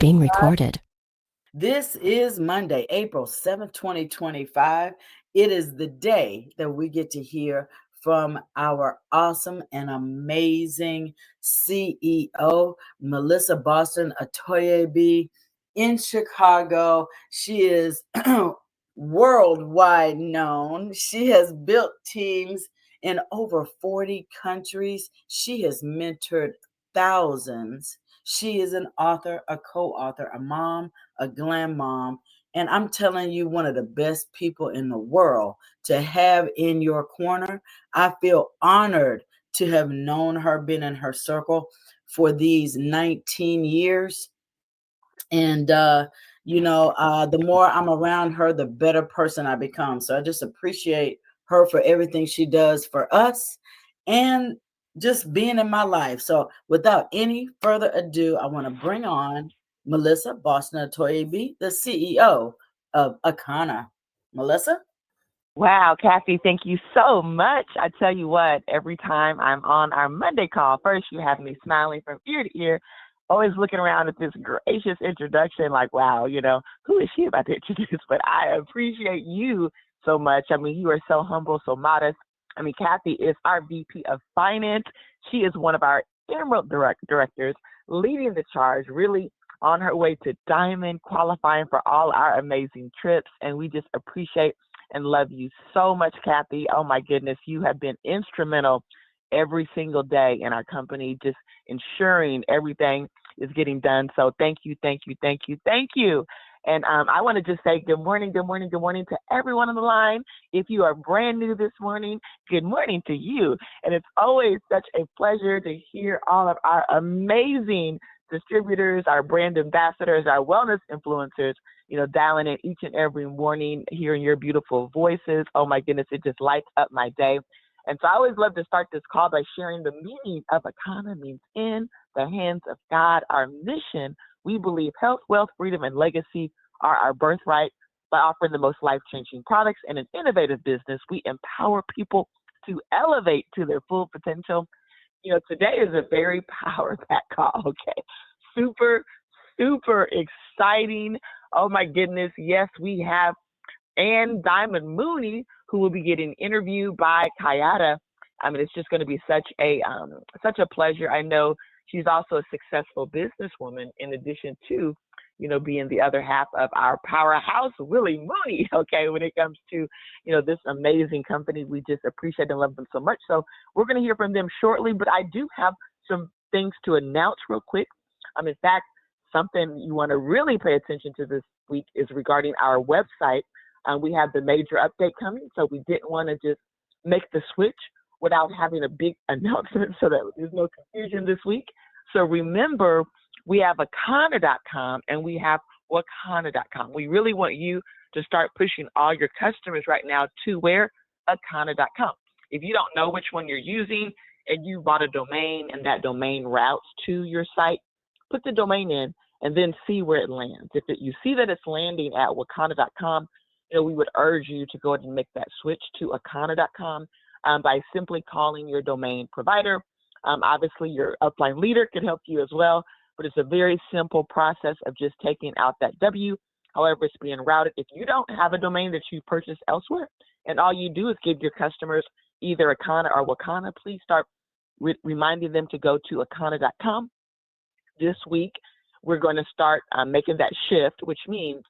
being recorded. This is Monday, April 7th, 2025. It is the day that we get to hear from our awesome and amazing CEO, Melissa Boston Atoyebi in Chicago. She is worldwide known. She has built teams in over 40 countries. She has mentored thousands. She is an author, a co-author, a mom, a glam mom, and I'm telling you, one of the best people in the world to have in your corner. I feel honored to have known her, been in her circle for these 19 years. And, the more I'm around her, the better person I become. So I just appreciate her for everything she does for us and just being in my life. So without any further ado, I want to bring on Melissa Boston Atoyebi, the CEO of Akana. Melissa? Wow, Kathy, thank you so much. I tell you what, every time I'm on our Monday call, first you have me smiling from ear to ear, always looking around at this gracious introduction, like, wow, who is she about to introduce? But I appreciate you so much. I mean, you are so humble, so modest. I mean, Kathy is our VP of Finance. She is one of our Emerald directors, leading the charge, really on her way to Diamond, qualifying for all our amazing trips. And we just appreciate and love you so much, Kathy. Oh my goodness, you have been instrumental every single day in our company, just ensuring everything is getting done. So thank you, thank you, thank you, thank you. And I want to just say good morning, good morning, good morning to everyone on the line. If you are brand new this morning, good morning to you. And it's always such a pleasure to hear all of our amazing distributors, our brand ambassadors, our wellness influencers, dialing in each and every morning, hearing your beautiful voices. Oh my goodness, it just lights up my day. And so I always love to start this call by sharing the meaning of Akana means in the hands of God. Our mission, we believe health, wealth, freedom, and legacy are our birthright. By offering the most life-changing products and an innovative business, we empower people to elevate to their full potential. Today is a very power-packed call, okay? Super, super exciting. Oh my goodness, yes, we have Ann Diamond Mooney, who will be getting interviewed by Kayada. I mean, it's just going to be such a pleasure. I know she's also a successful businesswoman in addition to, being the other half of our powerhouse, Willie Mooney, okay, when it comes to, this amazing company. We just appreciate and love them so much. So we're going to hear from them shortly, but I do have some things to announce real quick. In fact, something you want to really pay attention to this week is regarding our website. We have the major update coming, so we didn't want to just make the switch without having a big announcement so that there's no confusion this week. So remember, we have Akana.com and we have Wakana.com. We really want you to start pushing all your customers right now to where? Akana.com. If you don't know which one you're using and you bought a domain and that domain routes to your site, put the domain in and then see where it lands. If you see that it's landing at Wakana.com, we would urge you to go ahead and make that switch to Akana.com by simply calling your domain provider. Obviously, your upline leader can help you as well, but it's a very simple process of just taking out that W, however it's being routed. If you don't have a domain that you purchased elsewhere, and all you do is give your customers either Akana or Wakana, please start reminding them to go to Akana.com. This week, we're going to start making that shift, which means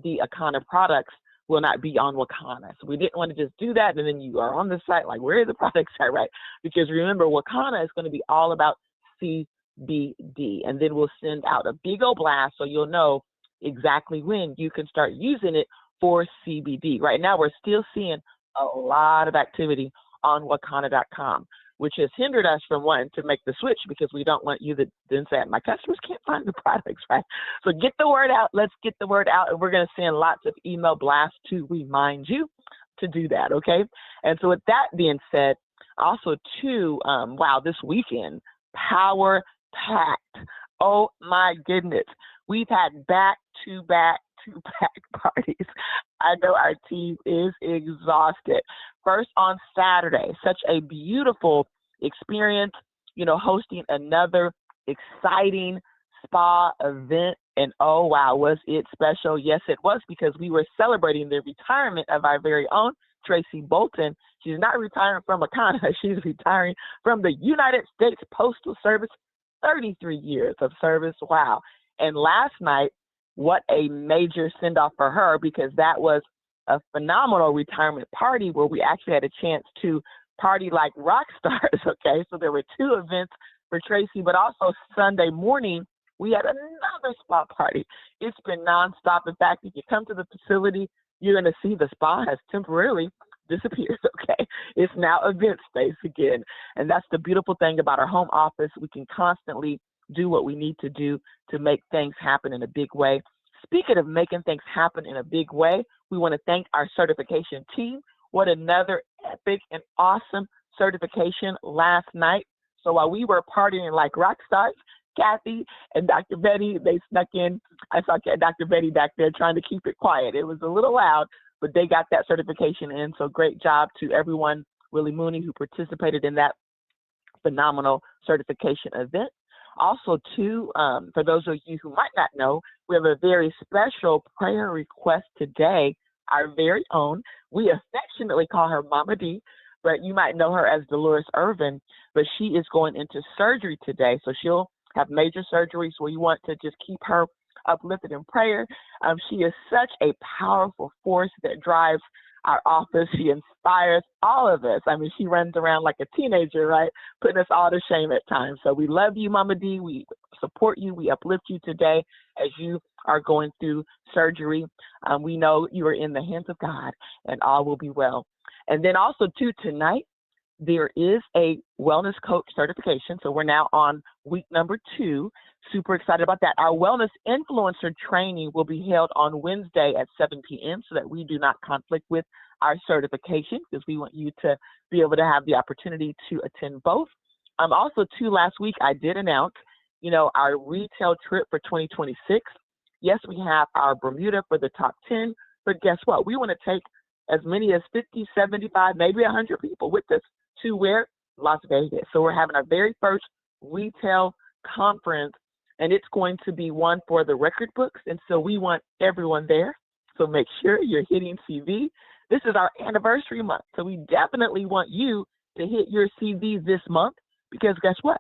the Akana products will not be on Wakana. So we didn't want to just do that, and then you are on the site, like, where are the products at, right? Because remember, Wakana is going to be all about CBD, and then we'll send out a big old blast so you'll know exactly when you can start using it for CBD. Right now, we're still seeing a lot of activity on Wakana.com, which has hindered us from wanting to make the switch because we don't want you to then say, my customers can't find the products, right? So get the word out. Let's get the word out. And we're going to send lots of email blasts to remind you to do that, okay? And so with that being said, also too, wow, this weekend, power packed. Oh my goodness. We've had back-to-back parties. I know our team is exhausted. First on Saturday, such a beautiful experience, hosting another exciting spa event And oh, wow, was it special? Yes, it was, because we were celebrating the retirement of our very own Tracy Bolton. She's not retiring from Akana. She's retiring from the United States Postal Service, 33 years of service. Wow. And last night, what a major send-off for her, because that was a phenomenal retirement party where we actually had a chance to party like rock stars, okay? So there were 2 events for Tracy, but also Sunday morning, we had another spa party. It's been nonstop. In fact, if you come to the facility, you're going to see the spa has temporarily disappeared, okay? It's now event space again. And that's the beautiful thing about our home office. We can constantly do what we need to do to make things happen in a big way. Speaking of making things happen in a big way, we want to thank our certification team. What another epic and awesome certification last night. So while we were partying like rock stars, Kathy and Dr. Betty, they snuck in. I saw Dr. Betty back there trying to keep it quiet. It was a little loud, but they got that certification in. So great job to everyone, Willie Mooney, who participated in that phenomenal certification event. Also, too, for those of you who might not know, we have a very special prayer request today, our very own. We affectionately call her Mama D, but you might know her as Dolores Irvin, but she is going into surgery today. So she'll have major surgery, so we want to just keep her uplifted in prayer. She is such a powerful force that drives our office. She inspires all of us. I mean, she runs around like a teenager, right? Putting us all to shame at times. So we love you, Mama D. We support you. We uplift you today as you are going through surgery. We know you are in the hands of God and all will be well. And then also, too, tonight, there is a wellness coach certification. So we're now on week number 2. Super excited about that. Our wellness influencer training will be held on Wednesday at 7 p.m. so that we do not conflict with our certification, because we want you to be able to have the opportunity to attend both. Also, too, last week I did announce, our retail trip for 2026. Yes, we have our Bermuda for the top 10, but guess what? We want to take as many as 50, 75, maybe 100 people with us to where? Las Vegas. So we're having our very first retail conference, and it's going to be one for the record books. And so we want everyone there. So make sure you're hitting CV. This is our anniversary month. So we definitely want you to hit your CV this month, because guess what?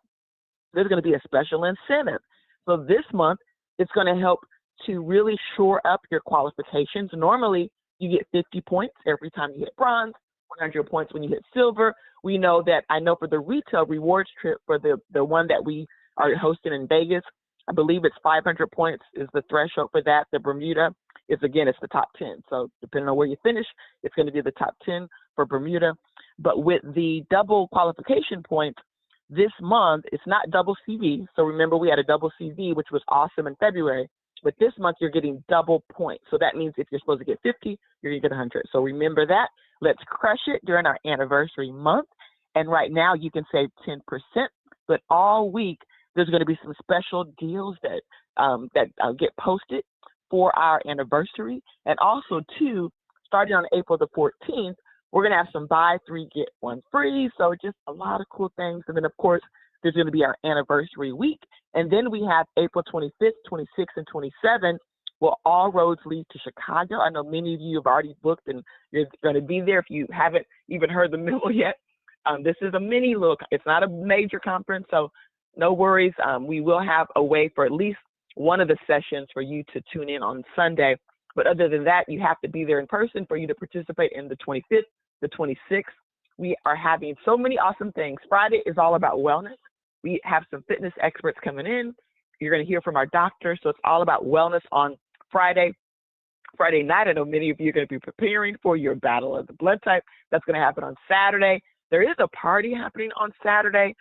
There's going to be a special incentive. So this month, it's going to help to really shore up your qualifications. Normally, you get 50 points every time you hit bronze, 100 points when you hit silver. We know that, I know for the retail rewards trip, for the one that we are hosting in Vegas, I believe it's 500 points is the threshold for that. The Bermuda is, again, it's the top 10. So depending on where you finish, it's going to be the top 10 for Bermuda. But with the double qualification points, this month, it's not double CV. So remember, we had a double CV, which was awesome in February. But this month, you're getting double points. So that means if you're supposed to get 50, you're going to get 100. So remember that. Let's crush it during our anniversary month. And right now, you can save 10%. But all week, there's going to be some special deals that get posted for our anniversary. And also, too, starting on April the 14th, we're going to have some buy 3, get 1 free. So just a lot of cool things. And then, of course, there's going to be our anniversary week. And then we have April 25th, 26th, and 27th. Well, all roads lead to Chicago. I know many of you have already booked and you're going to be there if you haven't even heard the memo yet. This is a mini little, it's not a major conference, so no worries. We will have a way for at least one of the sessions for you to tune in on Sunday. But other than that, you have to be there in person for you to participate in the 25th, the 26th. We are having so many awesome things. Friday is all about wellness. We have some fitness experts coming in. You're going to hear from our doctor. So it's all about wellness on Friday. Friday night, I know many of you are going to be preparing for your battle of the blood type. That's going to happen on Saturday. There is a party happening on Saturday.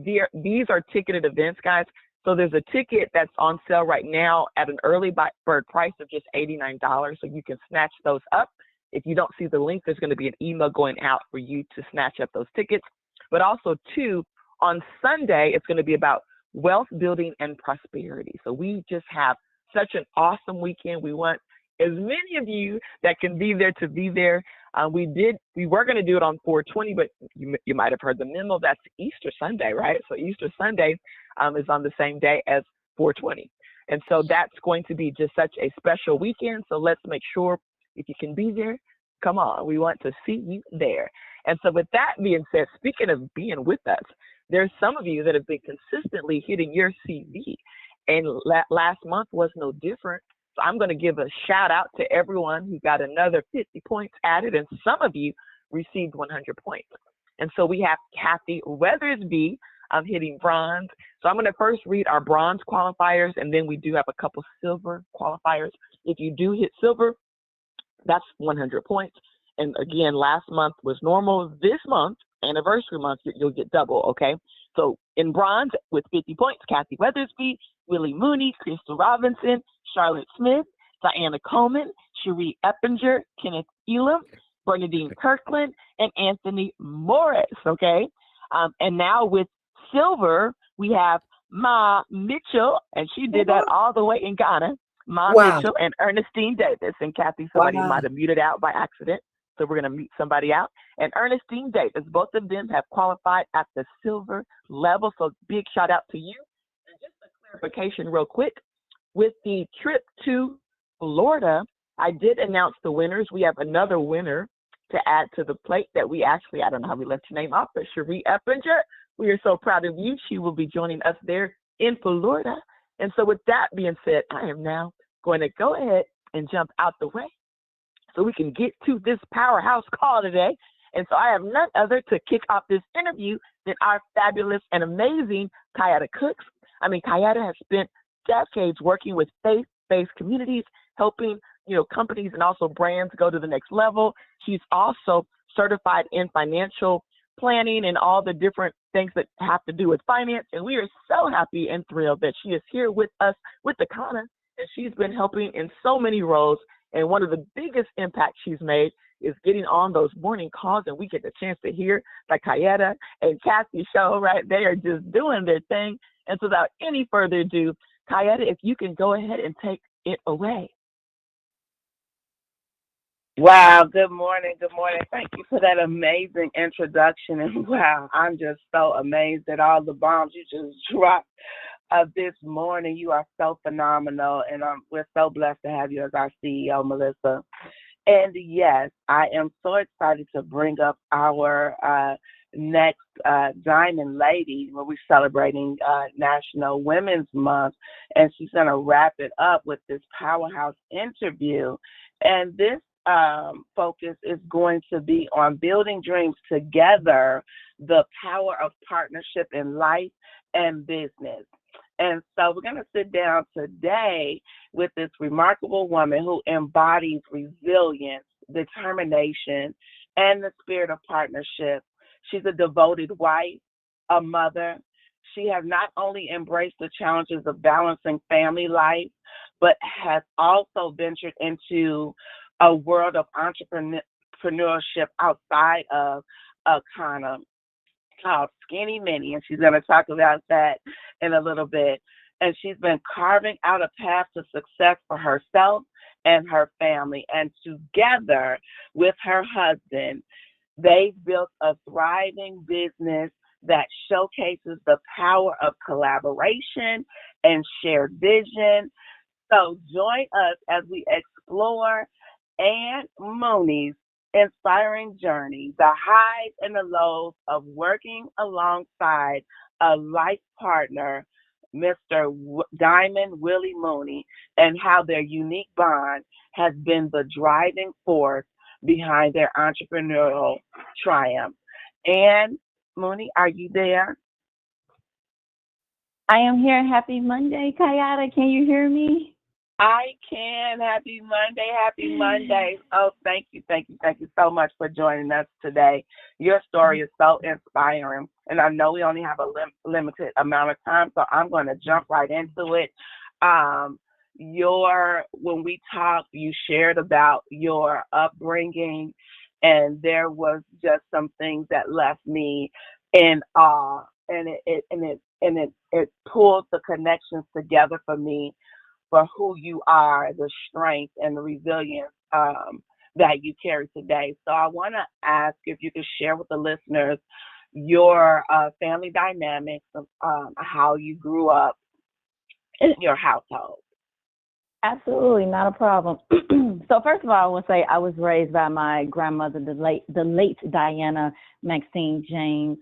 These are ticketed events, guys. So there's a ticket that's on sale right now at an early bird price of just $89. So you can snatch those up. If you don't see the link, there's going to be an email going out for you to snatch up those tickets. But also, too, on Sunday, it's going to be about wealth building and prosperity. So we just have such an awesome weekend. We want as many of you that can be there to be there. We were going to do it on 4/20, but you might have heard the memo. That's Easter Sunday, right? So Easter Sunday is on the same day as 4/20. And so that's going to be just such a special weekend. So let's make sure if you can be there, come on. We want to see you there. And so with that being said, speaking of being with us, there's some of you that have been consistently hitting your CV. And last month was no different. So I'm going to give a shout out to everyone who got another 50 points added. And some of you received 100 points. And so we have Kathy Weathersby hitting bronze. So I'm going to first read our bronze qualifiers, and then we do have a couple silver qualifiers. If you do hit silver, that's 100 points. And again, last month was normal. This month, anniversary month, you'll get double, okay? So in bronze with 50 points, Kathy Weathersby, Willie Mooney, Crystal Robinson, Charlotte Smith, Diana Coleman, Cherie Eppinger, Kenneth Elam, Bernadine Kirkland, and Anthony Morris, okay? And now with silver, we have Ma Mitchell, and she did that all the way in Ghana. Ma Mitchell and Ernestine Davis. And Kathy, somebody might have muted out by accident, so we're going to mute somebody out. And Ernestine Davis, both of them have qualified at the silver level, so big shout out to you. And just a clarification real quick, with the trip to Florida, I did announce the winners. We have another winner to add to the plate that we actually, I don't know how we left your name off, but Cherie Eppinger, we are so proud of you. She will be joining us there in Florida. And so with that being said, I am now going to go ahead and jump out the way so we can get to this powerhouse call today. And so I have none other to kick off this interview than our fabulous and amazing Kayada Cooks. I mean, Kayada has spent decades working with faith-based communities, helping companies and also brands go to the next level. She's also certified in financial planning and all the different things that have to do with finance. And we are so happy and thrilled that she is here with us with the Kana. And she's been helping in so many roles. And one of the biggest impacts she's made is getting on those morning calls, and we get the chance to hear like Kayada and Kathy show, right? They are just doing their thing. And so without any further ado, Kayada, if you can go ahead and take it away. Wow, good morning. Good morning. Thank you for that amazing introduction. And wow, I'm just so amazed at all the bombs you just dropped this morning. You are so phenomenal, and we're so blessed to have you as our CEO, Melissa. And yes, I am so excited to bring up our next Diamond Lady when we're celebrating National Women's Month, and she's going to wrap it up with this powerhouse interview. And this focus is going to be on building dreams together, the power of partnership in life and business. And so we're going to sit down today with this remarkable woman who embodies resilience, determination, and the spirit of partnership. She's a devoted wife, a mother. She has not only embraced the challenges of balancing family life, but has also ventured into a world of entrepreneurship outside of Kana called Skinny Minnie, and she's going to talk about that in a little bit. And she's been carving out a path to success for herself and her family. And together with her husband, they've built a thriving business that showcases the power of collaboration and shared vision. So join us as we explore Ann Mooney's inspiring journey, the highs and the lows of working alongside a life partner, Mr. Diamond Willie Mooney, and how their unique bond has been the driving force behind their entrepreneurial triumph. Ann Mooney, are you there? I am here. Happy Monday, Kayada. Can you hear me? I can. Happy Monday. Happy Monday. Oh, thank you so much for joining us today. Your story is so inspiring, and I know we only have a limited amount of time, so I'm going to jump right into it. When we talked, you shared about your upbringing, and there was just some things that left me in awe, and it pulled the connections together for me, for who you are, the strength and the resilience that you carry today. So I want to ask if you could share with the listeners your family dynamics, how you grew up, in your household? Absolutely, not a problem. So first of all, I will say I was raised by my grandmother, the late Diana Maxine James.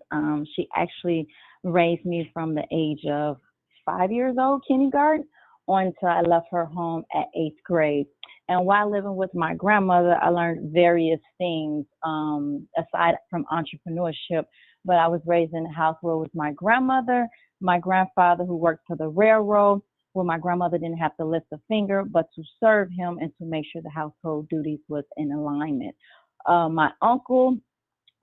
She actually raised me from the age of 5 years old, kindergarten, until I left her home at eighth grade. And while living with my grandmother, I learned various things aside from entrepreneurship. But I was raised in a house where it was my grandmother, my grandfather who worked for the railroad, where my grandmother didn't have to lift a finger, but to serve him and to make sure the household duties was in alignment. My uncle,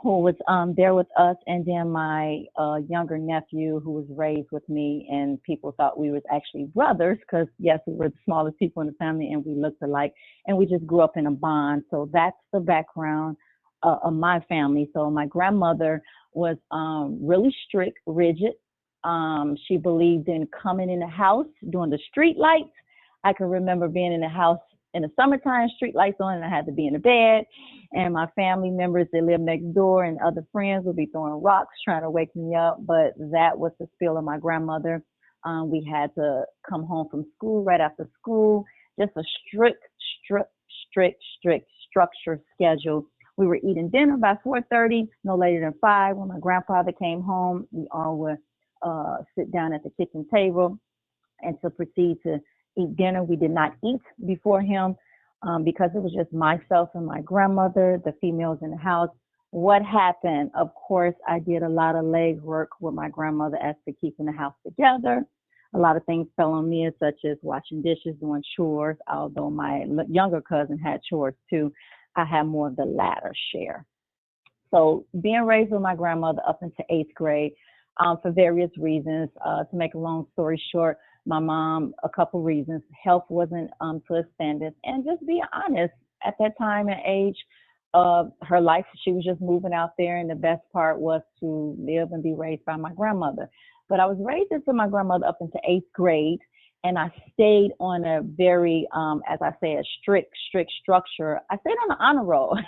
who was there with us, and then my younger nephew, who was raised with me, and people thought we was actually brothers because yes, we were the smallest people in the family, and we looked alike, and we just grew up in a bond. So that's the background of my family. So my grandmother was really strict, rigid. She believed in coming in the house during the street lights. I can remember being in the house in the summertime, street lights on, and I had to be in the bed. And my family members that lived next door and other friends would be throwing rocks trying to wake me up. But that was the spiel of my grandmother. We had to come home from school right after school. Just a strict structure schedule. We were eating dinner by 4:30, no later than 5. When my grandfather came home, we all would sit down at the kitchen table and to proceed to eat dinner. We did not eat before him because it was just myself and my grandmother, the females in the house. What happened? Of course, I did a lot of leg work with my grandmother as to keeping the house together. A lot of things fell on me, such as washing dishes, doing chores, although my younger cousin had chores too. I had more of the latter share. So being raised with my grandmother up into eighth grade, for various reasons. To make a long story short, my mom, a couple reasons, health wasn't to the standards, and just be honest, at that time and age of her life, she was just moving out there, and the best part was to live and be raised by my grandmother. But I was raised into my grandmother up into eighth grade, and I stayed on a very, as I say, a strict structure. I stayed on the honor roll.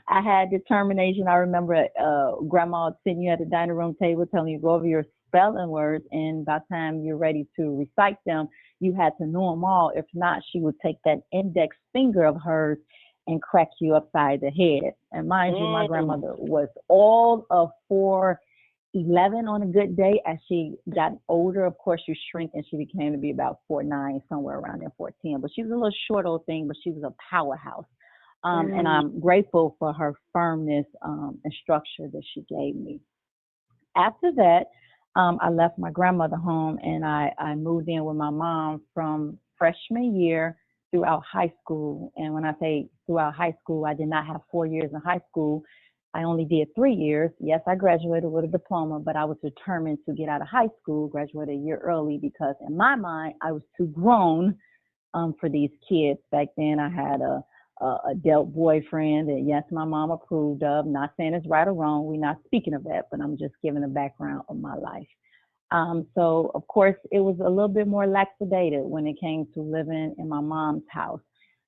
I had determination. I remember grandma sitting you at the dining room table telling you go over your spelling words, and by the time you're ready to recite them, you had to know them all. If not, she would take that index finger of hers and crack you upside the head. And mind you, my Mm. grandmother was all of 4'11" on a good day. As she got older, of course, you shrink, and she became to be about 4'9", somewhere around there, 4'10". But she was a little short old thing, but she was a powerhouse. And Mm. I'm grateful for her firmness and structure that she gave me. After that, I left my grandmother home, and I moved in with my mom from freshman year throughout high school. And when I say throughout high school, I did not have 4 years in high school. I only did 3 years. Yes, I graduated with a diploma, but I was determined to get out of high school, graduate a year early, because in my mind, I was too grown for these kids. Back then, I had a adult boyfriend that, yes, my mom approved of. Not saying it's right or wrong. We're not speaking of that, but I'm just giving a background of my life. So, of course, it was a little bit more laxated when it came to living in my mom's house.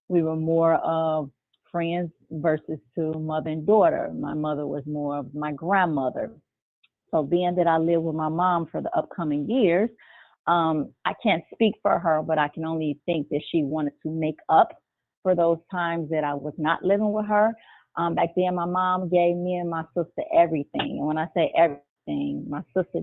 We were more of friends versus to mother and daughter. My mother was more of my grandmother. So being that I lived with my mom for the upcoming years, I can't speak for her, but I can only think that she wanted to make up for those times that I was not living with her. Back then, my mom gave me and my sister everything. And when I say everything, my sister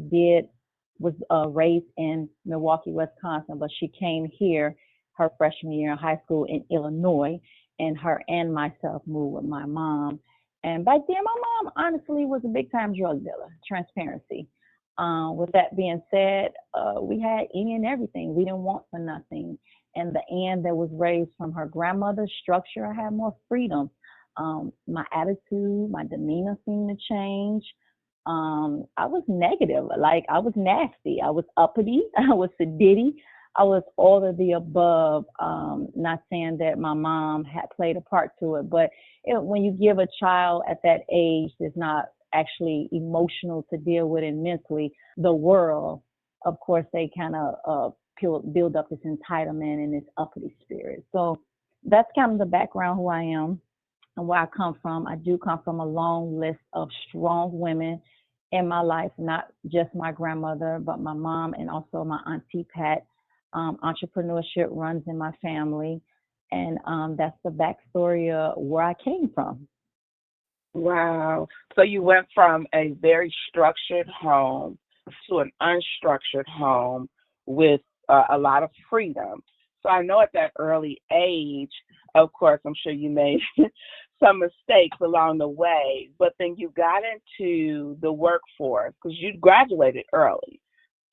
was raised in Milwaukee, Wisconsin, but she came here her freshman year in high school in Illinois, and her and myself moved with my mom. And back then, my mom honestly was a big time drug dealer, transparency. With that being said, we had any and everything. We didn't want for nothing. And the Ann that was raised from her grandmother's structure, I had more freedom. My attitude, my demeanor seemed to change. I was negative, like I was nasty, I was uppity, I was sedity, I was all of the above. Not saying that my mom had played a part to it, but when you give a child at that age that's not actually emotional to deal with and mentally, the world, of course, they kind of build up this entitlement and this uppity spirit. So that's kind of the background who I am and where I come from. I do come from a long list of strong women in my life, not just my grandmother, but my mom and also my auntie Pat. Entrepreneurship runs in my family, and that's the backstory of where I came from. Wow. So you went from a very structured home to an unstructured home with a lot of freedom. So I know at that early age, of course, I'm sure you made some mistakes along the way, but then you got into the workforce because you graduated early.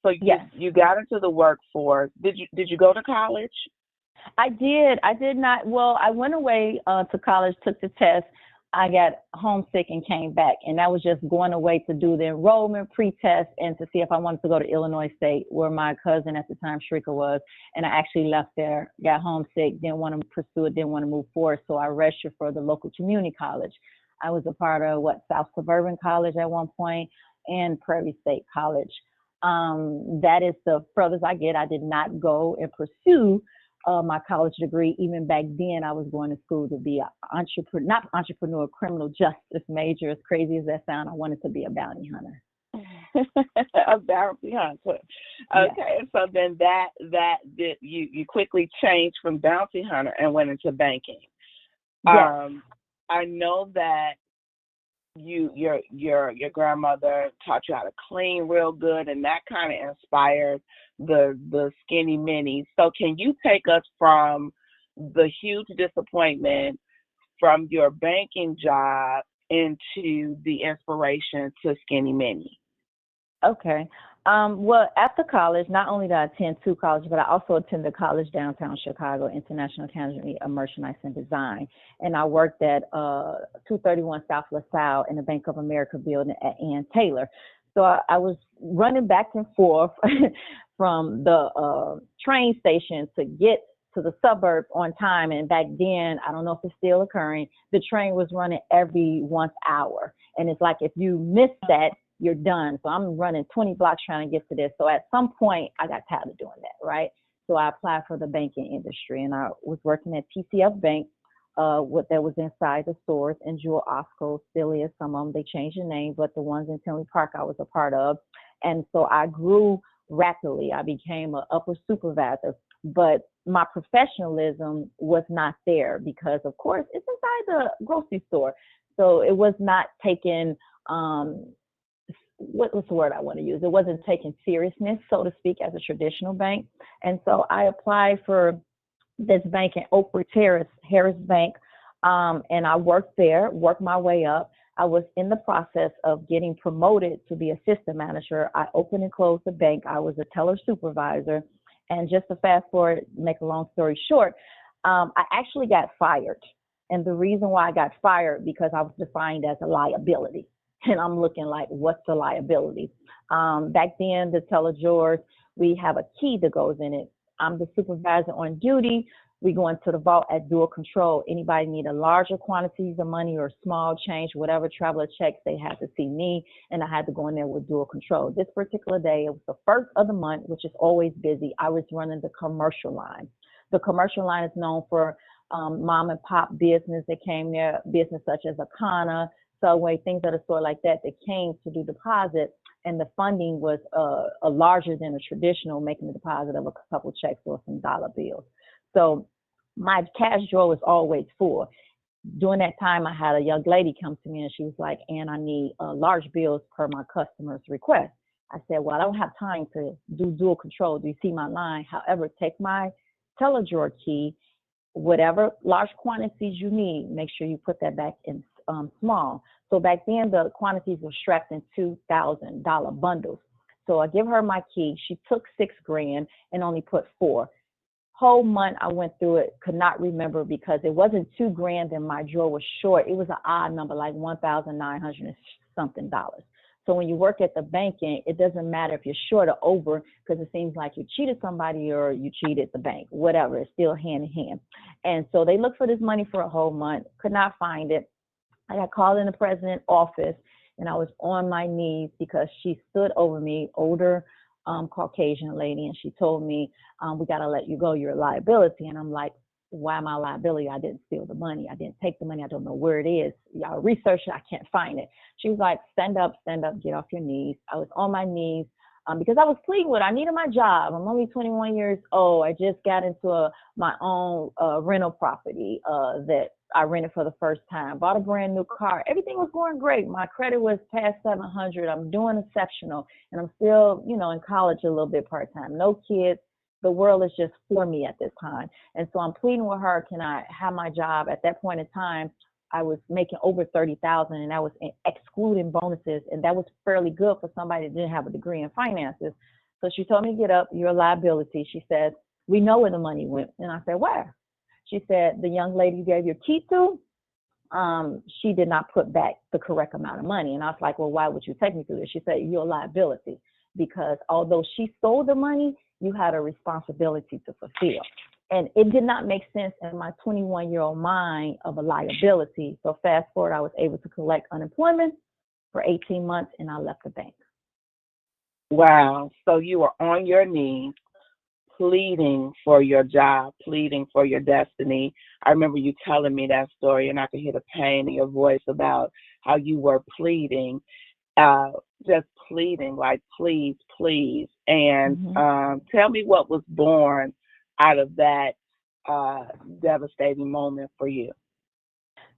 So Yes. you got into the workforce. Did you go to college? I did. I did not. Well, I went away to college, took the test. I got homesick and came back, and that was just going away to do the enrollment pre-test and to see if I wanted to go to Illinois State, where my cousin at the time, Shrika, was. And I actually left there, got homesick, didn't want to pursue it, didn't want to move forward, so I registered for the local community college. I was a part of South Suburban College at one point and Prairie State College. That is the furthest I get. I did not go and pursue my college degree. Even back then, I was going to school to be an entrepreneur, not entrepreneur, criminal justice major. As crazy as that sounds, I wanted to be a bounty hunter. A bounty hunter. Yes. Okay, so then that did you quickly changed from bounty hunter and went into banking. Yes. I know that your grandmother taught you how to clean real good, and that kind of inspired the skinny mini. So can you take us from the huge disappointment from your banking job into the inspiration to skinny mini? Okay. Well, after college, not only did I attend two colleges, but I also attended college downtown Chicago, International Academy of Merchandise and Design. And I worked at 231 South LaSalle in the Bank of America building at Ann Taylor. So I was running back and forth from the train station to get to the suburbs on time. And back then, I don't know if it's still occurring, the train was running every once hour. And it's like if you miss that, you're done. So I'm running 20 blocks trying to get to this. So at some point, I got tired of doing that, right? So I applied for the banking industry, and I was working at TCF Bank, what that was inside the stores in Jewel Osco, still is. Some of them, they changed the name, but the ones in Tinley Park I was a part of. And so I grew rapidly. I became an upper supervisor, but my professionalism was not there because, of course, it's inside the grocery store. So it was not taken, what's the word I want to use? It wasn't taking seriousness, so to speak, as a traditional bank. And so I applied for this bank in Oakwood Terrace, Harris Bank, and I worked there, worked my way up. I was in the process of getting promoted to be assistant manager. I opened and closed the bank. I was a teller supervisor. And just to fast forward, make a long story short, I actually got fired. And the reason why I got fired, because I was defined as a liability. And I'm looking like, what's the liability? Back then, the teller drawers, we have a key that goes in it. I'm the supervisor on duty. We go into the vault at dual control. Anybody need a larger quantities of money or small change, whatever traveler checks, they had to see me, and I had to go in there with dual control. This particular day, it was the first of the month, which is always busy. I was running the commercial line. The commercial line is known for mom and pop business that came there, business such as Akana, Subway, things of the sort like that came to do deposit, and the funding was a larger than a traditional making a deposit of a couple checks or some dollar bills. So my cash drawer was always full. During that time, I had a young lady come to me and she was like, "Ann, I need large bills per my customer's request." I said, "Well, I don't have time to do dual control. Do you see my line? However, take my teller drawer key, whatever large quantities you need, make sure you put that back in small." So back then, the quantities were strapped in $2,000 bundles. So I give her my key. She took $6,000 and only put 4. Whole month I went through it, could not remember because it wasn't $2,000 and my drawer was short. It was an odd number, like 1,900 and something dollars. So when you work at the banking, it doesn't matter if you're short or over because it seems like you cheated somebody or you cheated the bank, whatever. It's still hand in hand. And so they looked for this money for a whole month, could not find it. I got called in the president's office and I was on my knees because she stood over me, older Caucasian lady, and she told me, "We got to let you go. You're a liability." And I'm like, "Why am I a liability? I didn't steal the money. I didn't take the money. I don't know where it is. Y'all research it. I can't find it." She was like, stand up, get off your knees." I was on my knees. because I was pleading with her. I needed my job. I'm only 21 years old. I just got into my own rental property that I rented for the first time. Bought a brand new car. Everything was going great. My credit was past 700. I'm doing exceptional, and I'm still, in college a little bit part-time. No kids. The world is just for me at this time. And so I'm pleading with her, can I have my job? At that point in time, I was making over 30,000, and that was excluding bonuses, and that was fairly good for somebody that didn't have a degree in finances. So she told me to get up. You're a liability. She said, we know where the money went. And I said, where? She said, the young lady you gave your key to, she did not put back the correct amount of money. And I was like, well, why would you take me through this? She said, you're a liability, because although she stole the money, you had a responsibility to fulfill. And it did not make sense in my 21-year-old mind of a liability. So fast forward, I was able to collect unemployment for 18 months, and I left the bank. Wow. So you were on your knees, pleading for your job, pleading for your destiny. I remember you telling me that story, and I could hear the pain in your voice about how you were pleading, just pleading, like, please, please. And tell me what was born out of that devastating moment for you.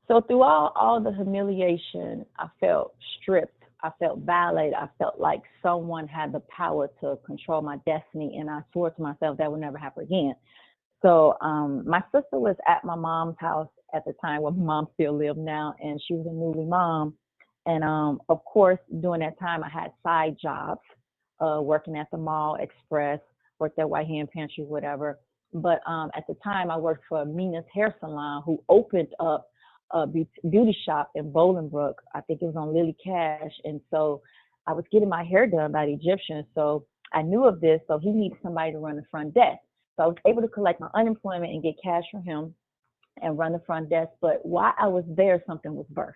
So through all the humiliation, I felt stripped. I felt violated. I felt like someone had the power to control my destiny, and I swore to myself that would never happen again. So my sister was at my mom's house at the time, where my mom still lived now, and she was a newly mom. And of course, during that time, I had side jobs, working at the mall, Express, worked at White Hand Pantry, whatever. But at the time, I worked for Mina's Hair Salon, who opened up a beauty shop in Bolingbrook. I think it was on Lily Cash. And so I was getting my hair done by the Egyptian. So I knew of this. So he needed somebody to run the front desk. So I was able to collect my unemployment and get cash from him and run the front desk. But while I was there, something was birthed,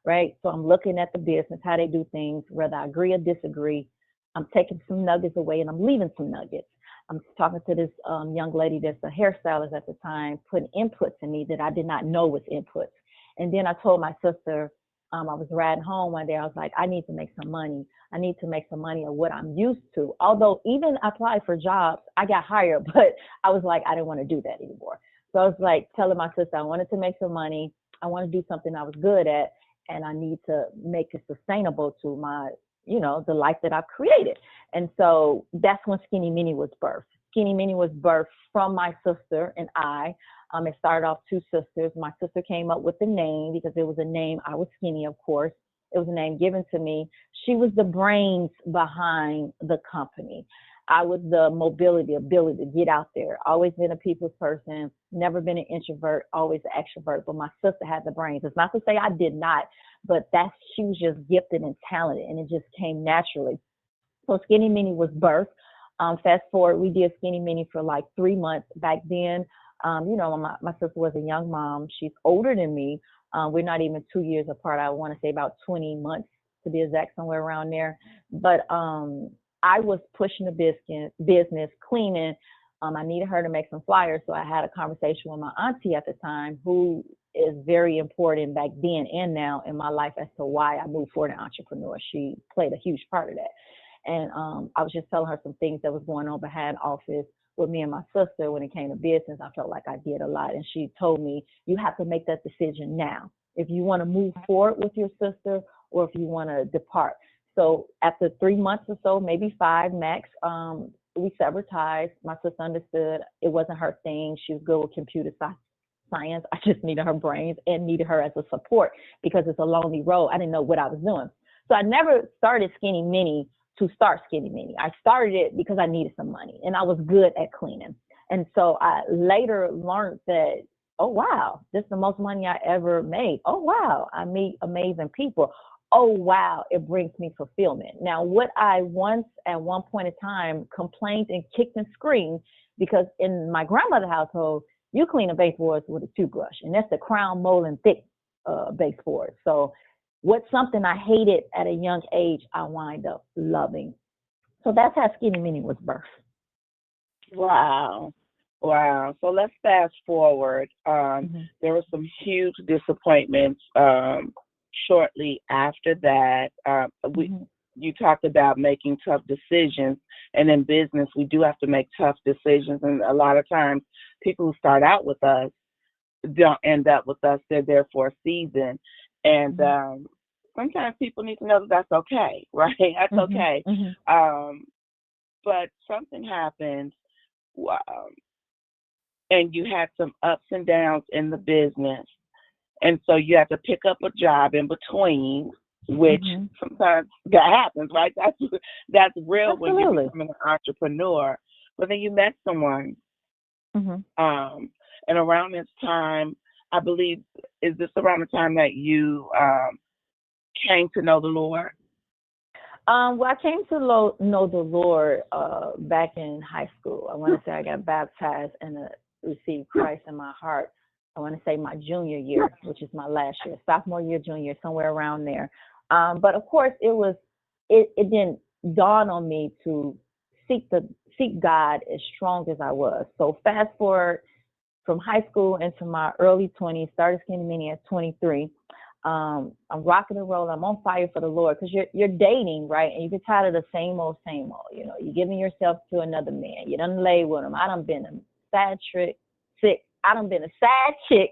right? So I'm looking at the business, how they do things, whether I agree or disagree. I'm taking some nuggets away, and I'm leaving some nuggets. I'm talking to this young lady that's a hairstylist at the time, putting inputs in me that I did not know was inputs. And then I told my sister, I was riding home one day, I was like, I need to make some money. I need to make some money of what I'm used to. Although even I applied for jobs, I got hired, but I was like, I didn't want to do that anymore. So I was like telling my sister, I wanted to make some money. I want to do something I was good at, and I need to make it sustainable to my, the life that I've created. And so that's when Skinny Minnie was birthed. Skinny Minnie was birthed from my sister and I. It started off two sisters. My sister came up with the name because it was a name. I was skinny, of course. It was a name given to me. She was the brains behind the company. I was the mobility, ability to get out there. Always been a people's person, never been an introvert, always an extrovert. But my sister had the brains. It's not to say I did not, but she was just gifted and talented, and it just came naturally. So Skinny Minnie was birthed. Fast forward, we did Skinny Minnie for like 3 months. Back then, my sister was a young mom. She's older than me. We're not even 2 years apart. I want to say about 20 months to be exact, somewhere around there. But I was pushing the business, cleaning. I needed her to make some flyers. So I had a conversation with my auntie at the time, who is very important back then and now in my life as to why I moved forward in entrepreneur. She played a huge part of that. And I was just telling her some things that was going on behind office with me and my sister when it came to business. I felt like I did a lot. And she told me, you have to make that decision now. If you want to move forward with your sister or if you want to depart. So after 3 months or so, maybe 5 max, we severed ties. My sister understood it wasn't her thing. She was good with computer science. I just needed her brains and needed her as a support because it's a lonely road. I didn't know what I was doing. So I never started Skinny Minnie to start Skinny Minnie. I started it because I needed some money and I was good at cleaning. And so I later learned that, oh, wow, this is the most money I ever made. Oh, wow, I meet amazing people. Oh, wow, it brings me fulfillment. Now, what I once at one point in time complained and kicked and screamed, because in my grandmother's household, you clean the baseboards with a toothbrush, and that's the Crown Mold and Thick baseboard. So what's something I hated at a young age, I wind up loving. So that's how Skinny Minnie was birthed. Wow. Wow. So let's fast forward. There were some huge disappointments shortly after that. you talked about making tough decisions, and in business, we do have to make tough decisions. And a lot of times, people who start out with us don't end up with us. They're there for a season, and sometimes people need to know that that's okay, right? That's okay. But something happened, and you had some ups and downs in the business, and so you have to pick up a job in between, which sometimes that happens, right? That's real when you're Absolutely. becoming an entrepreneur. But then you met someone, and around this time, I believe, is this around the time that you came to know the Lord? Well, I came to know the Lord back in high school. I want to say I got baptized and received Christ in my heart. I want to say my junior year, which is my last year, sophomore year, junior, somewhere around there. But of course, it didn't dawn on me to seek God as strong as I was. So fast forward from high school into my early 20s, started Skinny Mini at 23. I'm rocking and rolling. I'm on fire for the Lord, because you're dating, right? And you get tired of the same old. You know, you're giving yourself to another man. You done lay with him. I done been a side chick. I done been a side chick.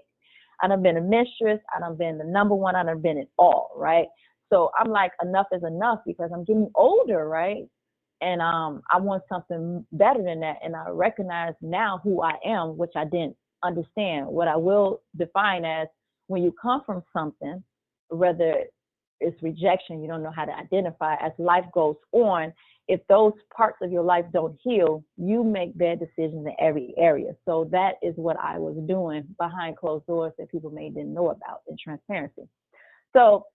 I done been a mistress. I done been the number one. I done been it all, right? So I'm like, enough is enough, because I'm getting older, right? And I want something better than that. And I recognize now who I am, which I didn't understand. What I will define as, when you come from something, whether it's rejection, you don't know how to identify. As life goes on, if those parts of your life don't heal, you make bad decisions in every area. So that is what I was doing behind closed doors that people may didn't know about, in transparency. So